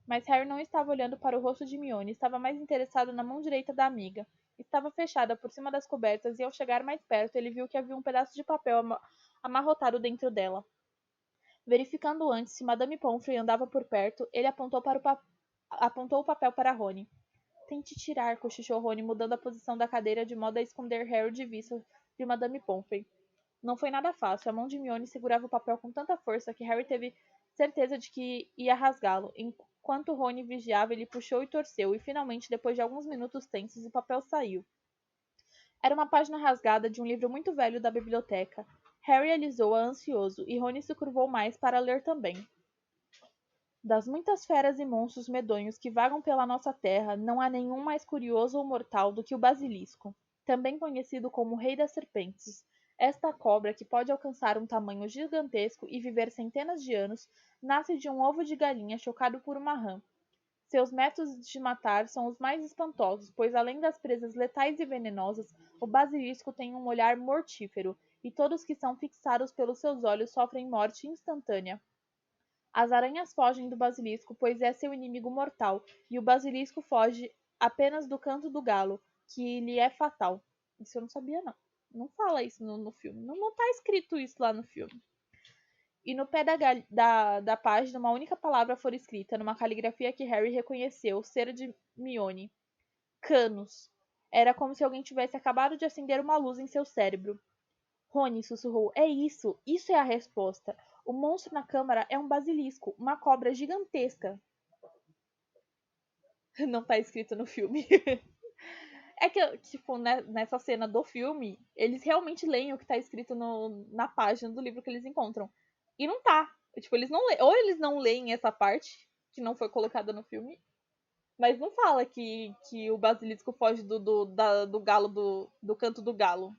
Mas Harry não estava olhando para o rosto de Mione, estava mais interessado na mão direita da amiga. Estava fechada por cima das cobertas e ao chegar mais perto ele viu que havia um pedaço de papel amarrotado dentro dela. Verificando antes se Madame Pomfrey andava por perto, ele apontou o papel para Rony. Tente tirar, cochichou Rony, mudando a posição da cadeira de modo a esconder Harry de vista de Madame Pomfrey. Não foi nada fácil. A mão de Mione segurava o papel com tanta força que Harry teve certeza de que ia rasgá-lo. Enquanto Rony vigiava, ele puxou e torceu, e finalmente, depois de alguns minutos tensos, o papel saiu. Era uma página rasgada de um livro muito velho da biblioteca. Harry alisou-a ansioso, e Rony se curvou mais para ler também. Das muitas feras e monstros medonhos que vagam pela nossa terra, não há nenhum mais curioso ou mortal do que o basilisco, também conhecido como o Rei das Serpentes. Esta cobra, que pode alcançar um tamanho gigantesco e viver centenas de anos, nasce de um ovo de galinha chocado por uma rã. Seus métodos de matar são os mais espantosos, pois além das presas letais e venenosas, o basilisco tem um olhar mortífero, e todos que são fixados pelos seus olhos sofrem morte instantânea. As aranhas fogem do basilisco, pois é seu inimigo mortal, e o basilisco foge apenas do canto do galo, que lhe é fatal. Isso eu não sabia, não. Não fala isso no filme. Não tá escrito isso lá no filme. E no pé da página, uma única palavra foi escrita, numa caligrafia que Harry reconheceu ser de Mione. Canos. Era como se alguém tivesse acabado de acender uma luz em seu cérebro. Rony sussurrou. É isso! Isso é a resposta! O monstro na câmara é um basilisco, uma cobra gigantesca. Não tá escrito no filme. É que, tipo, nessa cena do filme, eles realmente leem o que tá escrito na página do livro que eles encontram. E não tá. Tipo, eles não ou eles não leem essa parte, que não foi colocada no filme, mas não fala que o basilisco foge do galo, do canto do galo.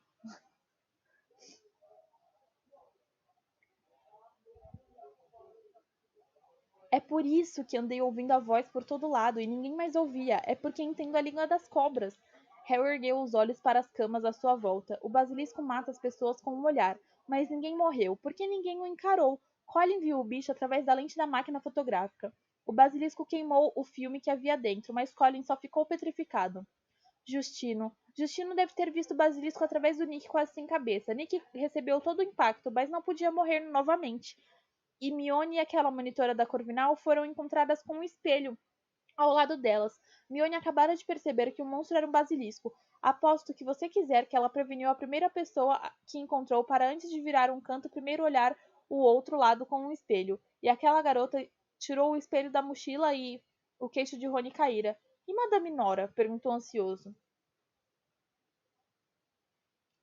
É por isso que andei ouvindo a voz por todo lado e ninguém mais ouvia. É porque entendo a língua das cobras. Harry ergueu os olhos para as camas à sua volta. O basilisco mata as pessoas com um olhar, mas ninguém morreu, porque ninguém o encarou. Colin viu o bicho através da lente da máquina fotográfica. O basilisco queimou o filme que havia dentro, mas Colin só ficou petrificado. Justino. Justino deve ter visto o basilisco através do Nick quase sem cabeça. Nick recebeu todo o impacto, mas não podia morrer novamente. E Mione e aquela monitora da Corvinal foram encontradas com um espelho ao lado delas. Mione acabara de perceber que o monstro era um basilisco. Aposto que você quiser que ela preveniu a primeira pessoa que encontrou para antes de virar um canto primeiro olhar o outro lado com um espelho. E aquela garota tirou o espelho da mochila e o queixo de Rony caíra. E Madame Nora? Perguntou ansioso.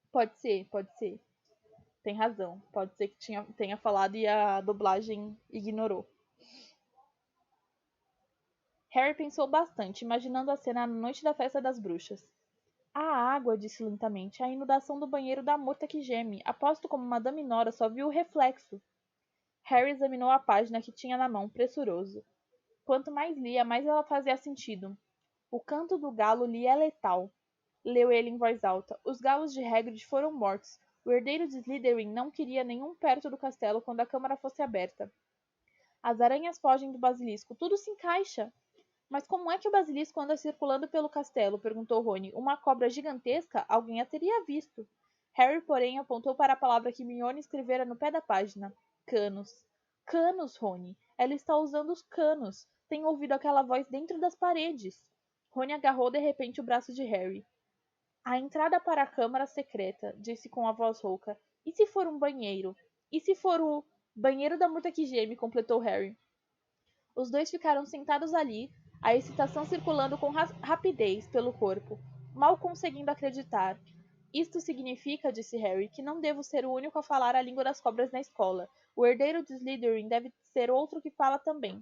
Pode ser, pode ser. Tem razão. Pode ser que tenha falado e a dublagem ignorou. Harry pensou bastante, imaginando a cena na noite da festa das bruxas. A água, disse lentamente, a inundação do banheiro da morta que geme. Aposto como Madame Nora só viu o reflexo. Harry examinou a página que tinha na mão, pressuroso. Quanto mais lia, mais ela fazia sentido. O canto do galo lhe é letal. Leu ele em voz alta. Os galos de Hagrid foram mortos. O herdeiro de Slytherin não queria nenhum perto do castelo quando a câmara fosse aberta. As aranhas fogem do basilisco. Tudo se encaixa. Mas como é que o basilisco anda circulando pelo castelo? Perguntou Rony. Uma cobra gigantesca? Alguém a teria visto. Harry, porém, apontou para a palavra que Hermione escrevera no pé da página. Canos. Canos, Rony. Ela está usando os canos. Tenho ouvido aquela voz dentro das paredes. Rony agarrou de repente o braço de Harry. A entrada para a câmara secreta, disse com a voz rouca. E se for um banheiro? E se for o banheiro da murta que geme? Completou Harry. Os dois ficaram sentados ali, a excitação circulando com rapidez pelo corpo, mal conseguindo acreditar. Isto significa, disse Harry, que não devo ser o único a falar a língua das cobras na escola. O herdeiro de Slytherin deve ser outro que fala também.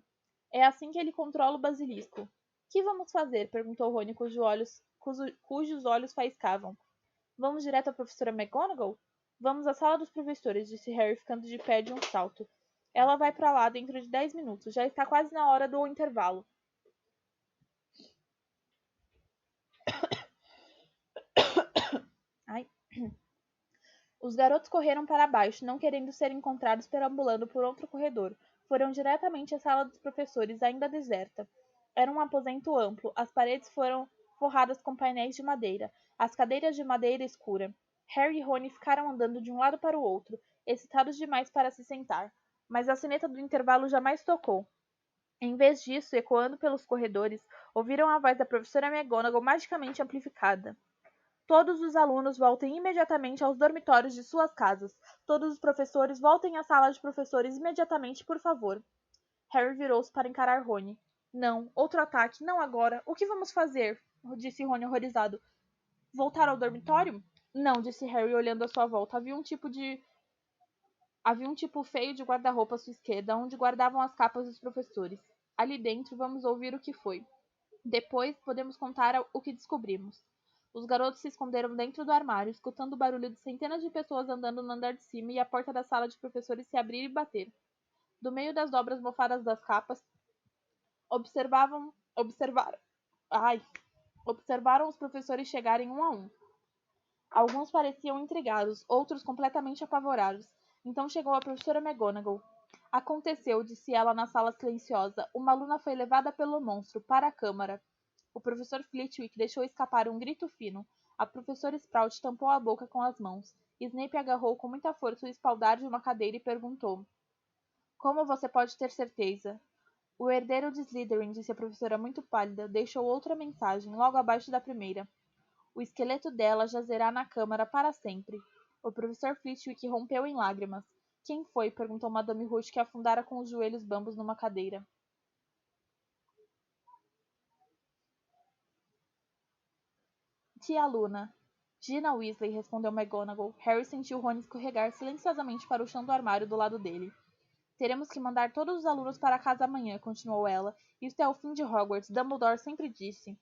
É assim que ele controla o basilisco. Que vamos fazer? Perguntou Rony, cujos olhos faiscavam. Vamos direto à professora McGonagall? Vamos à sala dos professores, disse Harry, ficando de pé de um salto. Ela vai para lá dentro de 10 minutos. Já está quase na hora do intervalo. Ai. Os garotos correram para baixo, não querendo ser encontrados perambulando por outro corredor. Foram diretamente à sala dos professores, ainda deserta. Era um aposento amplo. As paredes foram forradas com painéis de madeira, as cadeiras de madeira escura. Harry e Rony ficaram andando de um lado para o outro, excitados demais para se sentar. Mas a sineta do intervalo jamais tocou. Em vez disso, ecoando pelos corredores, ouviram a voz da professora McGonagall magicamente amplificada. Todos os alunos voltem imediatamente aos dormitórios de suas casas. Todos os professores voltem à sala de professores imediatamente, por favor. Harry virou-se para encarar Rony. Não, outro ataque, não agora. O que vamos fazer? Disse Rony horrorizado. Voltar ao dormitório? Não, disse Harry olhando à sua volta. Havia um tipo feio de guarda-roupa à sua esquerda, onde guardavam as capas dos professores. Ali dentro, vamos ouvir o que foi. Depois, podemos contar o que descobrimos. Os garotos se esconderam dentro do armário, escutando o barulho de centenas de pessoas andando no andar de cima e a porta da sala de professores se abrir e bater. Do meio das dobras mofadas das capas, observavam, observaram, ai, observaram os professores chegarem um a um. Alguns pareciam intrigados, outros completamente apavorados. Então chegou a professora McGonagall. Aconteceu, disse ela na sala silenciosa. Uma aluna foi levada pelo monstro para a câmara. O professor Flitwick deixou escapar um grito fino. A professora Sprout tampou a boca com as mãos. Snape agarrou com muita força o espaldar de uma cadeira e perguntou. Como você pode ter certeza? O herdeiro de Slytherin, disse a professora muito pálida, deixou outra mensagem, logo abaixo da primeira. O esqueleto dela jazerá na câmara para sempre. O professor Flitwick rompeu em lágrimas. Quem foi? Perguntou Madame Rouge, que afundara com os joelhos bambos numa cadeira. Tia Luna. Gina Weasley, respondeu McGonagall. Harry sentiu Rony escorregar silenciosamente para o chão do armário do lado dele. Teremos que mandar todos os alunos para casa amanhã, continuou ela. Isto é o fim de Hogwarts. Dumbledore sempre disse.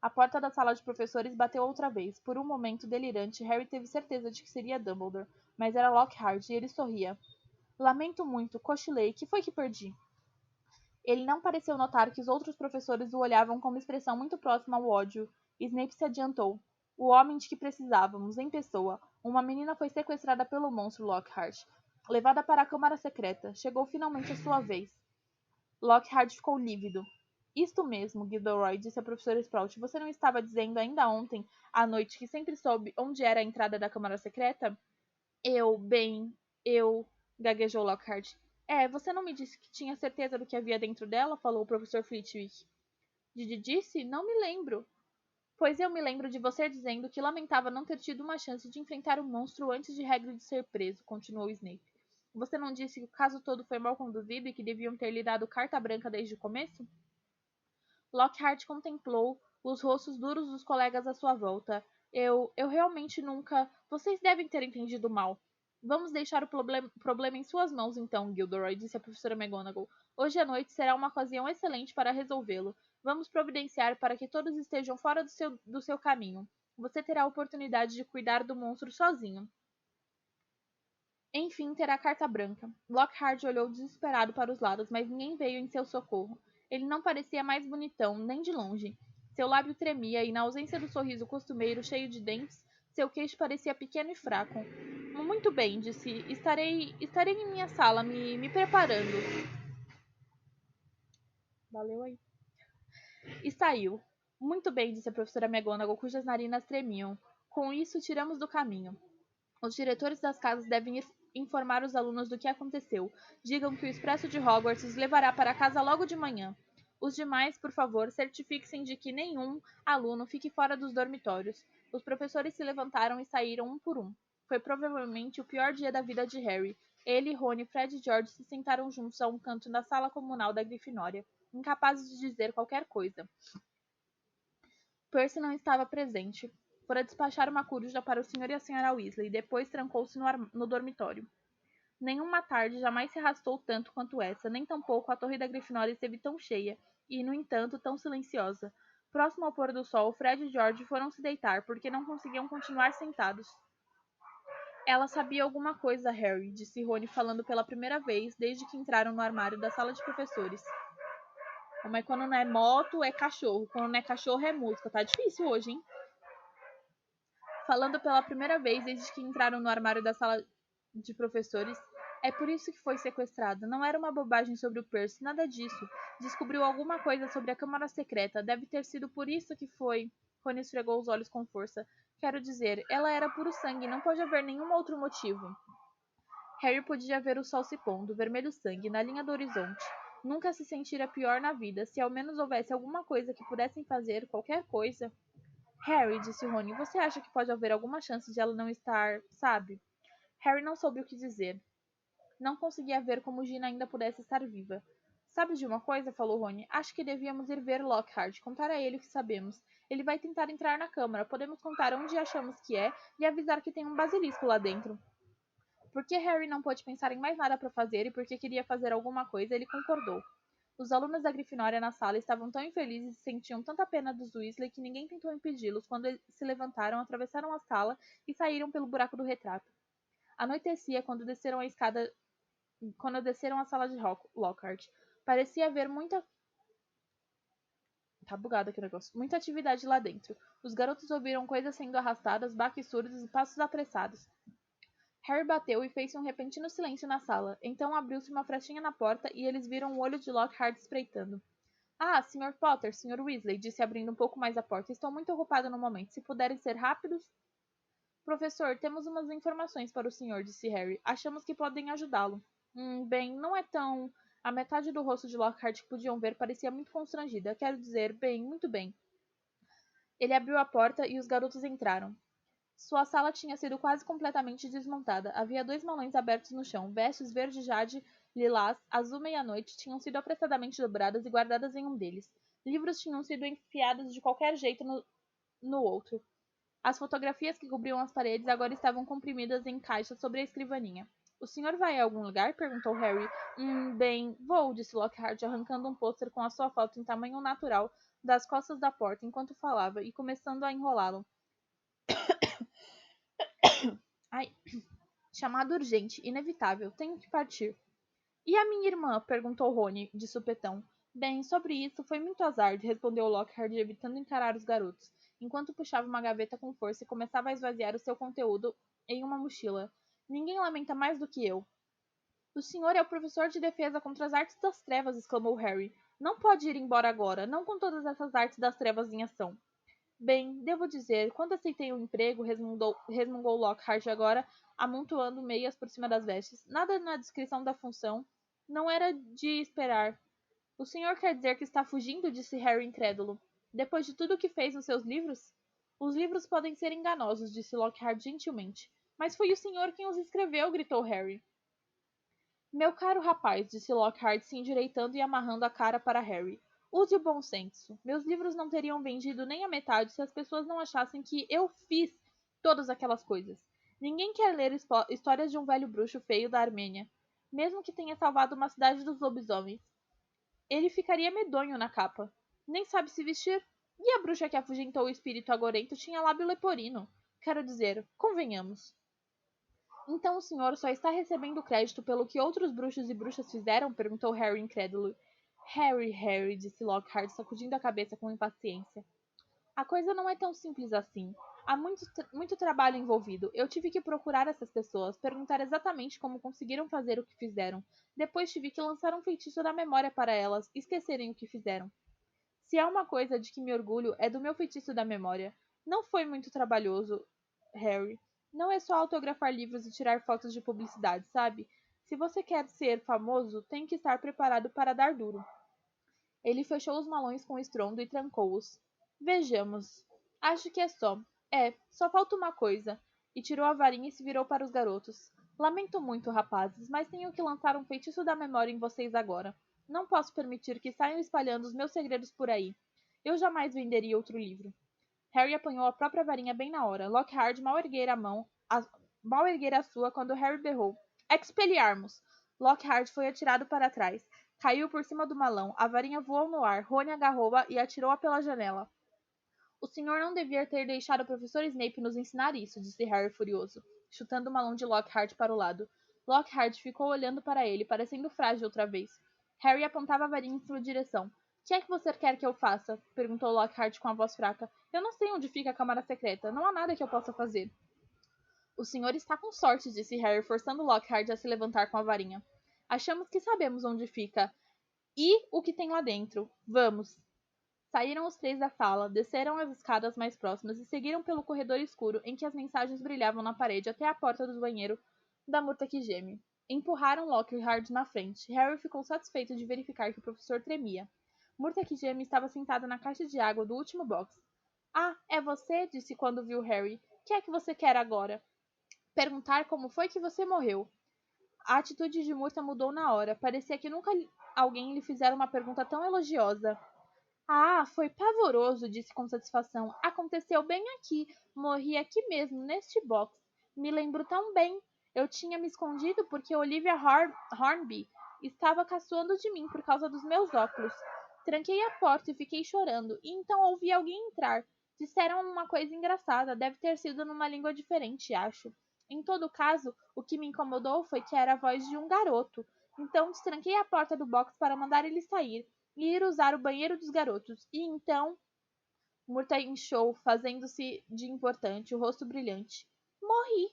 A porta da sala de professores bateu outra vez. Por um momento delirante, Harry teve certeza de que seria Dumbledore, mas era Lockhart e ele sorria. Lamento muito, cochilei. Que foi que perdi? Ele não pareceu notar que os outros professores o olhavam com uma expressão muito próxima ao ódio. Snape se adiantou. O homem de que precisávamos, em pessoa. Uma menina foi sequestrada pelo monstro Lockhart. Levada para a câmara secreta. Chegou finalmente a sua vez. Lockhart ficou lívido. Isto mesmo, Gilderoy, disse a professora Sprout. Você não estava dizendo ainda ontem à noite que sempre soube onde era a entrada da câmara secreta? Eu... gaguejou Lockhart. Você não me disse que tinha certeza do que havia dentro dela? Falou o professor Flitwick. Didi disse? Não me lembro. Pois eu me lembro de você dizendo que lamentava não ter tido uma chance de enfrentar o monstro antes de Hagrid ser preso, continuou Snape. Você não disse que o caso todo foi mal conduzido e que deviam ter lhe dado carta branca desde o começo? Lockhart contemplou os rostos duros dos colegas à sua volta. Eu realmente nunca... Vocês devem ter entendido mal. Vamos deixar o problema em suas mãos, então, Gilderoy, disse a professora McGonagall. Hoje à noite será uma ocasião excelente para resolvê-lo. Vamos providenciar para que todos estejam fora do seu caminho. Você terá a oportunidade de cuidar do monstro sozinho. Enfim, terá carta branca. Lockhart olhou desesperado para os lados, mas ninguém veio em seu socorro. Ele não parecia mais bonitão, nem de longe. Seu lábio tremia e, na ausência do sorriso costumeiro cheio de dentes, seu queixo parecia pequeno e fraco. Muito bem, disse. Estarei em minha sala, me preparando. Valeu aí. E saiu. Muito bem, disse a professora McGonagall, cujas narinas tremiam. Com isso, tiramos do caminho. Os diretores das casas devem informar os alunos do que aconteceu. Digam que o expresso de Hogwarts os levará para casa logo de manhã. Os demais, por favor, certifiquem de que nenhum aluno fique fora dos dormitórios. Os professores se levantaram e saíram um por um. Foi provavelmente o pior dia da vida de Harry. Ele, Rony, Fred e George se sentaram juntos a um canto da sala comunal da Grifinória, incapazes de dizer qualquer coisa. Percy não estava presente. Fora despachar uma coruja para o Sr. e a Sra. Weasley, e depois trancou-se no dormitório. Nenhuma tarde jamais se arrastou tanto quanto essa, nem tampouco a torre da Grifinória esteve tão cheia, e, no entanto, tão silenciosa. Próximo ao pôr do sol, Fred e George foram se deitar, porque não conseguiam continuar sentados. Ela sabia alguma coisa, Harry, disse Rony falando pela primeira vez desde que entraram no armário da sala de professores. Mas quando não é moto, é cachorro. Quando não é cachorro, é música. Tá difícil hoje, hein? Falando pela primeira vez desde que entraram no armário da sala de professores. É por isso que foi sequestrada. Não era uma bobagem sobre o Percy, nada disso. Descobriu alguma coisa sobre a Câmara Secreta. Deve ter sido por isso que foi. Rony esfregou os olhos com força. Quero dizer, ela era puro sangue. Não pode haver nenhum outro motivo. Harry podia ver o sol se pondo, vermelho sangue, na linha do horizonte. Nunca se sentira pior na vida. Se ao menos houvesse alguma coisa que pudessem fazer, qualquer coisa. Harry, disse Rony, você acha que pode haver alguma chance de ela não estar, sabe? Harry não soube o que dizer. Não conseguia ver como Gina ainda pudesse estar viva. Sabe de uma coisa? Falou Rony. Acho que devíamos ir ver Lockhart, contar a ele o que sabemos. Ele vai tentar entrar na câmara. Podemos contar onde achamos que é e avisar que tem um basilisco lá dentro. Porque Harry não pôde pensar em mais nada para fazer e porque queria fazer alguma coisa, ele concordou. Os alunos da Grifinória na sala estavam tão infelizes e sentiam tanta pena dos Weasley que ninguém tentou impedi-los quando eles se levantaram, atravessaram a sala e saíram pelo buraco do retrato. Anoitecia quando desceram a sala de Lockhart. Parecia haver muita... Tá bugado aqui o negócio. Muita atividade lá dentro. Os garotos ouviram coisas sendo arrastadas, baques surdos e passos apressados. Harry bateu e fez-se um repentino silêncio na sala. Então abriu-se uma frechinha na porta e eles viram o olho de Lockhart espreitando. Ah, Sr. Potter, Sr. Weasley, disse abrindo um pouco mais a porta. Estou muito ocupado no momento. Se puderem ser rápidos... Professor, temos umas informações para o senhor, disse Harry. Achamos que podem ajudá-lo. Bem, não é tão... A metade do rosto de Lockhart que podiam ver parecia muito constrangida. Quero dizer, bem, muito bem. Ele abriu a porta e os garotos entraram. Sua sala tinha sido quase completamente desmontada. Havia 2 malões abertos no chão. Vestes verde jade, lilás, azul meia-noite tinham sido apressadamente dobradas e guardadas em um deles. Livros tinham sido enfiados de qualquer jeito no outro. As fotografias que cobriam as paredes agora estavam comprimidas em caixas sobre a escrivaninha. O senhor vai a algum lugar? Perguntou Harry. Bem, vou, disse Lockhart, arrancando um pôster com a sua foto em tamanho natural das costas da porta enquanto falava e começando a enrolá-lo. Ai, chamado urgente, inevitável, tenho que partir. E a minha irmã? Perguntou Rony, de supetão. Bem, sobre isso foi muito azar, respondeu Lockhart, evitando encarar os garotos, enquanto puxava uma gaveta com força e começava a esvaziar o seu conteúdo em uma mochila. Ninguém lamenta mais do que eu. O senhor é o professor de defesa contra as artes das trevas, exclamou Harry. Não pode ir embora agora, não com todas essas artes das trevas em ação. Bem, devo dizer, quando aceitei o emprego, resmungou Lockhart agora, amontoando meias por cima das vestes. Nada na descrição da função. Não era de esperar. O senhor quer dizer que está fugindo? Disse Harry incrédulo. Depois de tudo o que fez nos seus livros? Os livros podem ser enganosos, disse Lockhart gentilmente. Mas foi o senhor quem os escreveu, gritou Harry. Meu caro rapaz, disse Lockhart se endireitando e amarrando a cara para Harry. Use o bom senso. Meus livros não teriam vendido nem a metade se as pessoas não achassem que eu fiz todas aquelas coisas. Ninguém quer ler histórias de um velho bruxo feio da Armênia, mesmo que tenha salvado uma cidade dos lobisomens. Ele ficaria medonho na capa. Nem sabe se vestir. E a bruxa que afugentou o espírito agorento tinha lábio leporino. Quero dizer, convenhamos. Então o senhor só está recebendo crédito pelo que outros bruxos e bruxas fizeram? Perguntou Harry incrédulo. Harry, disse Lockhart, sacudindo a cabeça com impaciência. A coisa não é tão simples assim. Há muito trabalho envolvido. Eu tive que procurar essas pessoas, perguntar exatamente como conseguiram fazer o que fizeram. Depois tive que lançar um feitiço da memória para elas esquecerem o que fizeram. Se há uma coisa de que me orgulho, é do meu feitiço da memória. Não foi muito trabalhoso, Harry. Não é só autografar livros e tirar fotos de publicidade, sabe? Se você quer ser famoso, tem que estar preparado para dar duro. Ele fechou os malões com estrondo e trancou-os. Vejamos. Acho que é só. Só falta uma coisa. E tirou a varinha e se virou para os garotos. Lamento muito, rapazes, mas tenho que lançar um feitiço da memória em vocês agora. Não posso permitir que saiam espalhando os meus segredos por aí. Eu jamais venderia outro livro. Harry apanhou a própria varinha bem na hora. Lockhart mal erguera a sua quando Harry berrou. Expelliarmus! Lockhart foi atirado para trás. Caiu por cima do malão. A varinha voou no ar. Rony agarrou-a e atirou-a pela janela. O senhor não devia ter deixado o professor Snape nos ensinar isso, disse Harry furioso, chutando o malão de Lockhart para o lado. Lockhart ficou olhando para ele, parecendo frágil outra vez. Harry apontava a varinha em sua direção. O que é que você quer que eu faça? Perguntou Lockhart com a voz fraca. Eu não sei onde fica a câmara secreta. Não há nada que eu possa fazer. O senhor está com sorte, disse Harry, forçando Lockhart a se levantar com a varinha. Achamos que sabemos onde fica. E o que tem lá dentro. Vamos. Saíram os três da sala, desceram as escadas mais próximas e seguiram pelo corredor escuro em que as mensagens brilhavam na parede até a porta do banheiro da Murta que geme. Empurraram Lockhart na frente. Harry ficou satisfeito de verificar que o professor tremia. Murta que geme estava sentada na caixa de água do último box. Ah, é você? Disse quando viu Harry. O que é que você quer agora? Perguntar como foi que você morreu. A atitude de Murta mudou na hora. Parecia que nunca alguém lhe fizera uma pergunta tão elogiosa. Ah, foi pavoroso, disse com satisfação. Aconteceu bem aqui. Morri aqui mesmo, neste box. Me lembro tão bem. Eu tinha me escondido porque Olivia Hornby estava caçoando de mim por causa dos meus óculos. Tranquei a porta e fiquei chorando, e então ouvi alguém entrar. Disseram uma coisa engraçada, deve ter sido numa língua diferente, acho. Em todo caso, o que me incomodou foi que era a voz de um garoto. Então destranquei a porta do box para mandar ele sair e ir usar o banheiro dos garotos. E então, Murta inchou, fazendo-se de importante, o rosto brilhante. Morri.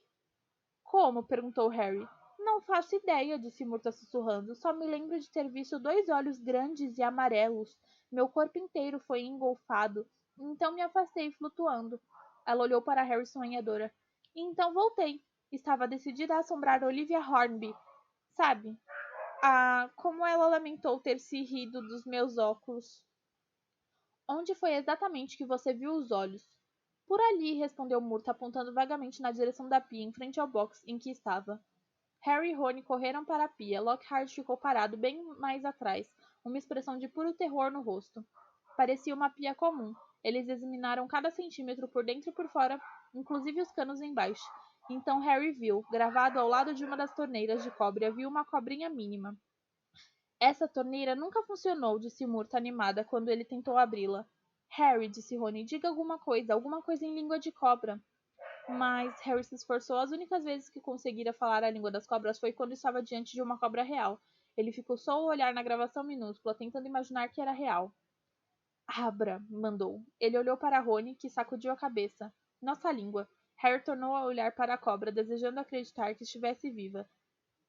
Como? Perguntou Harry. Não faço ideia, disse Murta sussurrando. Só me lembro de ter visto dois olhos grandes e amarelos. Meu corpo inteiro foi engolfado. Então me afastei, flutuando. Ela olhou para Harry sonhadora. E então voltei. Estava decidida a assombrar Olivia Hornby. Sabe? Ah, como ela lamentou ter se rido dos meus óculos. Onde foi exatamente que você viu os olhos? Por ali, respondeu Murta, apontando vagamente na direção da pia, em frente ao box em que estava. Harry e Rony correram para a pia. Lockhart ficou parado bem mais atrás, uma expressão de puro terror no rosto. Parecia uma pia comum. Eles examinaram cada centímetro por dentro e por fora, inclusive os canos embaixo. Então Harry viu, gravado ao lado de uma das torneiras de cobre, havia uma cobrinha mínima. Essa torneira nunca funcionou, disse Murta animada quando ele tentou abri-la. Harry, disse Rony, diga alguma coisa em língua de cobra. Mas Harry se esforçou. As únicas vezes que conseguira falar a língua das cobras foi quando estava diante de uma cobra real. Ele ficou só a olhar na gravação minúscula, tentando imaginar que era real. Abra, mandou. Ele olhou para Rony, que sacudiu a cabeça. Nossa língua. Harry tornou a olhar para a cobra, desejando acreditar que estivesse viva.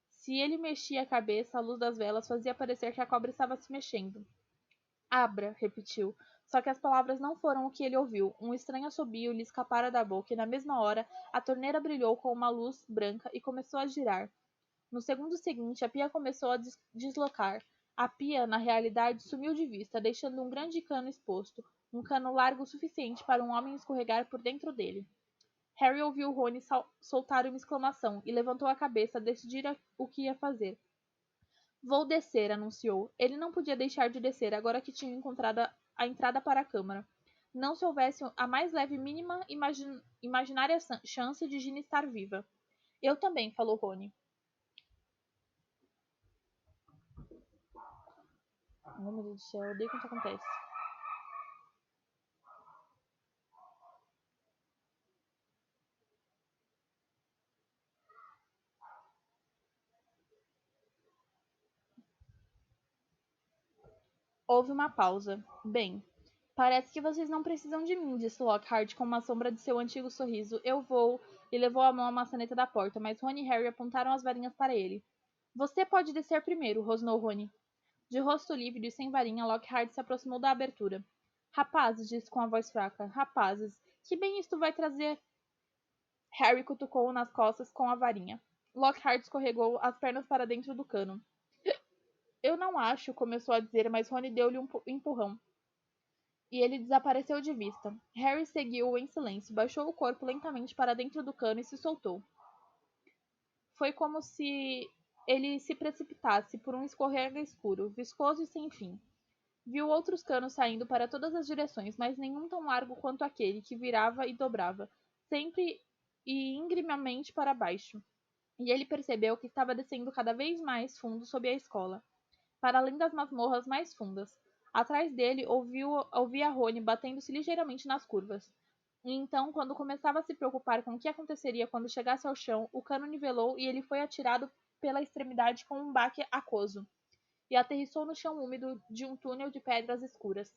Se ele mexia a cabeça, a luz das velas fazia parecer que a cobra estava se mexendo. Abra, repetiu. Só que as palavras não foram o que ele ouviu. Um estranho assobio lhe escapara da boca e, na mesma hora, a torneira brilhou com uma luz branca e começou a girar. No segundo seguinte, a pia começou a deslocar. A pia, na realidade, sumiu de vista, deixando um grande cano exposto, um cano largo o suficiente para um homem escorregar por dentro dele. Harry ouviu Rony soltar uma exclamação e levantou a cabeça a decidir o que ia fazer. Vou descer, anunciou. Ele não podia deixar de descer, agora que tinha encontrado a entrada para a câmara. Não se houvesse a mais leve mínima imaginária chance de Ginny estar viva. Eu também, falou Rony. Oh, meu Deus do céu, eu odeio quando isso acontece. Houve uma pausa. Bem, parece que vocês não precisam de mim, disse Lockhart com uma sombra de seu antigo sorriso. Eu vou. E levou a mão à maçaneta da porta, mas Rony e Harry apontaram as varinhas para ele. Você pode descer primeiro, rosnou Rony. De rosto lívido e sem varinha, Lockhart se aproximou da abertura. Rapazes, disse com a voz fraca. Rapazes, que bem isto vai trazer? Harry cutucou-o nas costas com a varinha. Lockhart escorregou as pernas para dentro do cano. Eu não acho, começou a dizer, mas Rony deu-lhe um empurrão. E ele desapareceu de vista. Harry seguiu-o em silêncio, baixou o corpo lentamente para dentro do cano e se soltou. Foi como se ele se precipitasse por um escorrega escuro, viscoso e sem fim. Viu outros canos saindo para todas as direções, mas nenhum tão largo quanto aquele, que virava e dobrava, sempre e ingrimemente para baixo. E ele percebeu que estava descendo cada vez mais fundo sob a escola, para além das masmorras mais fundas. Atrás dele, ouvia Rony batendo-se ligeiramente nas curvas. E então, quando começava a se preocupar com o que aconteceria quando chegasse ao chão, o cano nivelou e ele foi atirado pela extremidade com um baque aquoso, e aterrissou no chão úmido de um túnel de pedras escuras,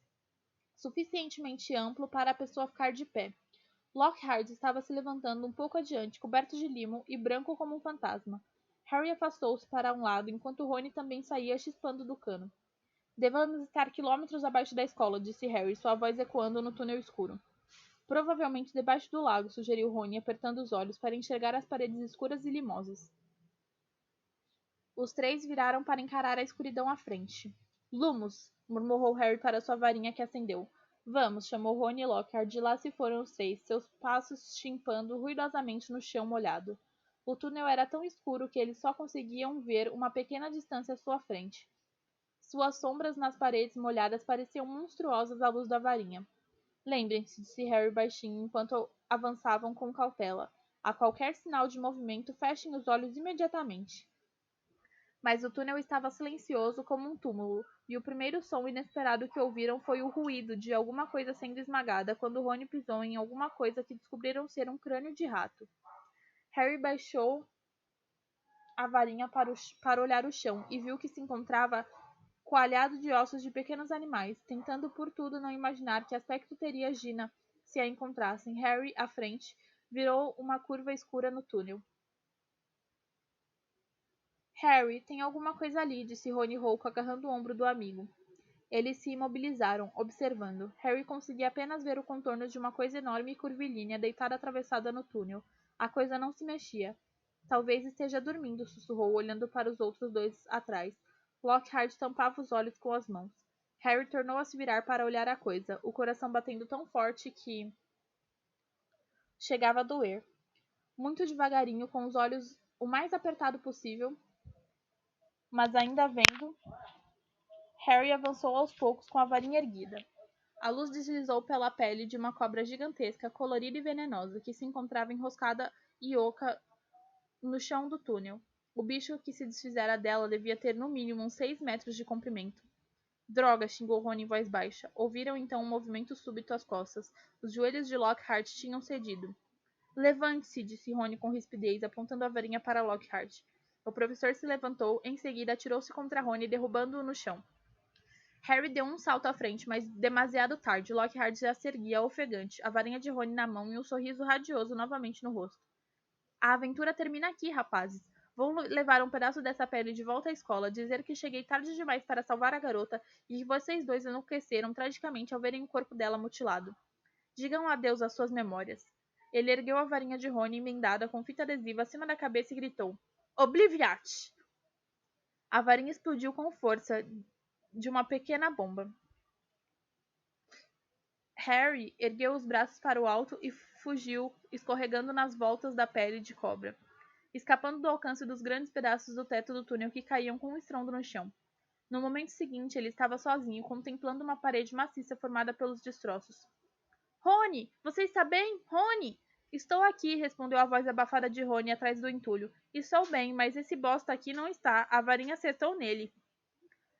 suficientemente amplo para a pessoa ficar de pé. Lockhart estava se levantando um pouco adiante, coberto de limo e branco como um fantasma. Harry afastou-se para um lado, enquanto Rony também saía chispando do cano. Devemos estar quilômetros abaixo da escola, disse Harry, sua voz ecoando no túnel escuro. Provavelmente debaixo do lago, sugeriu Rony, apertando os olhos para enxergar as paredes escuras e limosas. Os três viraram para encarar a escuridão à frente. Lumos! Murmurou Harry para sua varinha que acendeu. Vamos! Chamou Rony e Lockhart. De lá se foram os três, seus passos chimpando ruidosamente no chão molhado. O túnel era tão escuro que eles só conseguiam ver uma pequena distância à sua frente. Suas sombras nas paredes molhadas pareciam monstruosas à luz da varinha. Lembrem-se, disse Harry baixinho, enquanto avançavam com cautela. A qualquer sinal de movimento, fechem os olhos imediatamente. Mas o túnel estava silencioso como um túmulo, e o primeiro som inesperado que ouviram foi o ruído de alguma coisa sendo esmagada quando Rony pisou em alguma coisa que descobriram ser um crânio de rato. Harry baixou a varinha para olhar o chão e viu que se encontrava coalhado de ossos de pequenos animais, tentando por tudo não imaginar que aspecto teria Gina se a encontrassem. Harry, à frente, virou uma curva escura no túnel. Harry, tem alguma coisa ali, disse Rony rouco, agarrando o ombro do amigo. Eles se imobilizaram, observando. Harry conseguia apenas ver o contorno de uma coisa enorme e curvilínea deitada atravessada no túnel. A coisa não se mexia. Talvez esteja dormindo, sussurrou, olhando para os outros dois atrás. Lockhart tampava os olhos com as mãos. Harry tornou a se virar para olhar a coisa, o coração batendo tão forte que chegava a doer. Muito devagarinho, com os olhos o mais apertado possível, mas ainda vendo, Harry avançou aos poucos com a varinha erguida. A luz deslizou pela pele de uma cobra gigantesca, colorida e venenosa, que se encontrava enroscada e oca no chão do túnel. O bicho que se desfizera dela devia ter no mínimo uns 6 metros de comprimento. Droga! Xingou Rony em voz baixa. Ouviram então um movimento súbito às costas. Os joelhos de Lockhart tinham cedido. Levante-se, disse Rony com rispidez, apontando a varinha para Lockhart. O professor se levantou, em seguida atirou-se contra Rony, derrubando-o no chão. Harry deu um salto à frente, mas demasiado tarde. Lockhart já se erguia, ofegante, a varinha de Rony na mão e um sorriso radioso novamente no rosto. A aventura termina aqui, rapazes. Vou levar um pedaço dessa pele de volta à escola, dizer que cheguei tarde demais para salvar a garota e que vocês dois enlouqueceram tragicamente ao verem o corpo dela mutilado. Digam adeus às suas memórias. Ele ergueu a varinha de Rony emendada com fita adesiva acima da cabeça e gritou: Obliviate! A varinha explodiu com força de uma pequena bomba. Harry ergueu os braços para o alto e fugiu, escorregando nas voltas da pele de cobra, escapando do alcance dos grandes pedaços do teto do túnel que caíam com um estrondo no chão. No momento seguinte, ele estava sozinho, contemplando uma parede maciça formada pelos destroços. Rony, você está bem? Rony! Estou aqui, respondeu a voz abafada de Rony atrás do entulho. Estou bem, mas esse bosta aqui não está. A varinha acertou nele.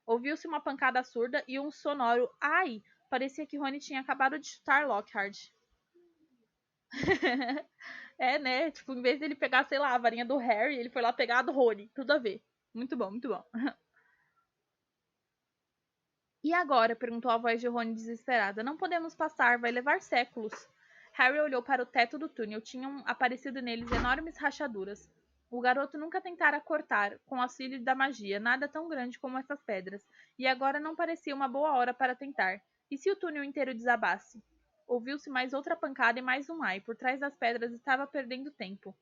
Ouviu-se uma pancada surda e um sonoro ai! Parecia que Rony tinha acabado de chutar Lockhart. É, né? Tipo, em vez dele pegar, sei lá, a varinha do Harry, ele foi lá pegar a do Rony. Tudo a ver. Muito bom, muito bom. E agora? Perguntou a voz de Rony desesperada. Não podemos passar, vai levar séculos. Harry olhou para o teto do túnel. Tinham aparecido neles enormes rachaduras. O garoto nunca tentara cortar, com auxílio da magia, nada tão grande como essas pedras, e agora não parecia uma boa hora para tentar. E se o túnel inteiro desabasse? Ouviu-se mais outra pancada e mais um ai. Por trás das pedras estavam perdendo tempo.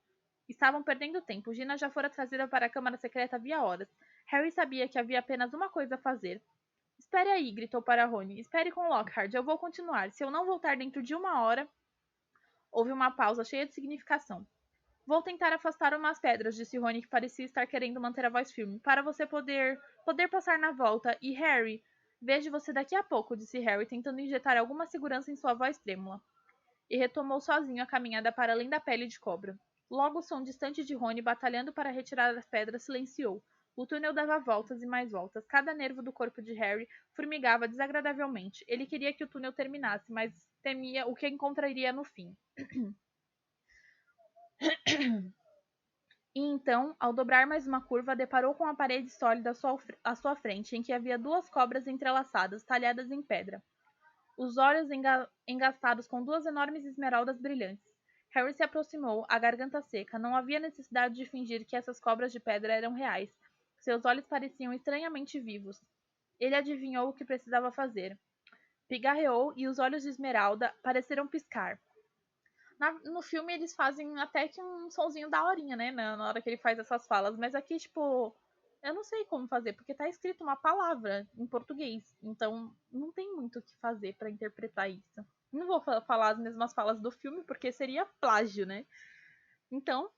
Gina já fora trazida para a câmara secreta havia horas. Harry sabia que havia apenas uma coisa a fazer. Espere aí, gritou para Rony. Espere com Lockhart. Eu vou continuar. Se eu não voltar dentro de 1 hora... Houve uma pausa cheia de significação. Vou tentar afastar umas pedras, disse Rony, que parecia estar querendo manter a voz firme, para você poder passar na volta. E Harry, vejo você daqui a pouco, disse Harry, tentando injetar alguma segurança em sua voz trêmula. E retomou sozinho a caminhada para além da pele de cobra. Logo o som distante de Rony batalhando para retirar as pedras silenciou. O túnel dava voltas e mais voltas. Cada nervo do corpo de Harry formigava desagradavelmente. Ele queria que o túnel terminasse, mas temia o que encontraria no fim. E então, ao dobrar mais uma curva, deparou com a parede sólida à sua frente, em que havia 2 cobras entrelaçadas, talhadas em pedra. Os olhos engastados com 2 enormes esmeraldas brilhantes. Harry se aproximou, a garganta seca. Não havia necessidade de fingir que essas cobras de pedra eram reais. Seus olhos pareciam estranhamente vivos. Ele adivinhou o que precisava fazer. Pigarreou e os olhos de Esmeralda pareceram piscar. No filme eles fazem até que um sonzinho daorinha, né? Na hora que ele faz essas falas. Mas aqui, tipo, eu não sei como fazer, porque tá escrito uma palavra em português. Então não tem muito o que fazer para interpretar isso. Não vou falar as mesmas falas do filme, porque seria plágio, né? Então,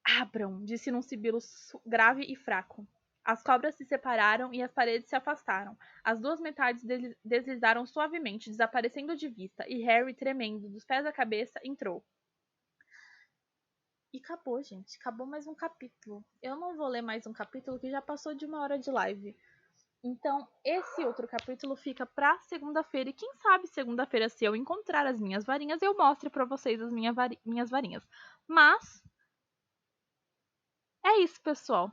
abram, disse num sibilo grave e fraco. As cobras se separaram e as paredes se afastaram. As 2 metades deslizaram suavemente, desaparecendo de vista, e Harry, tremendo dos pés à cabeça, entrou. E acabou, gente. Acabou mais um capítulo. Eu não vou ler mais um capítulo que já passou de 1 hora de live. Então, esse outro capítulo fica pra segunda-feira. E quem sabe segunda-feira, se eu encontrar as minhas varinhas, eu mostro pra vocês as minhas varinhas. Mas, é isso, pessoal.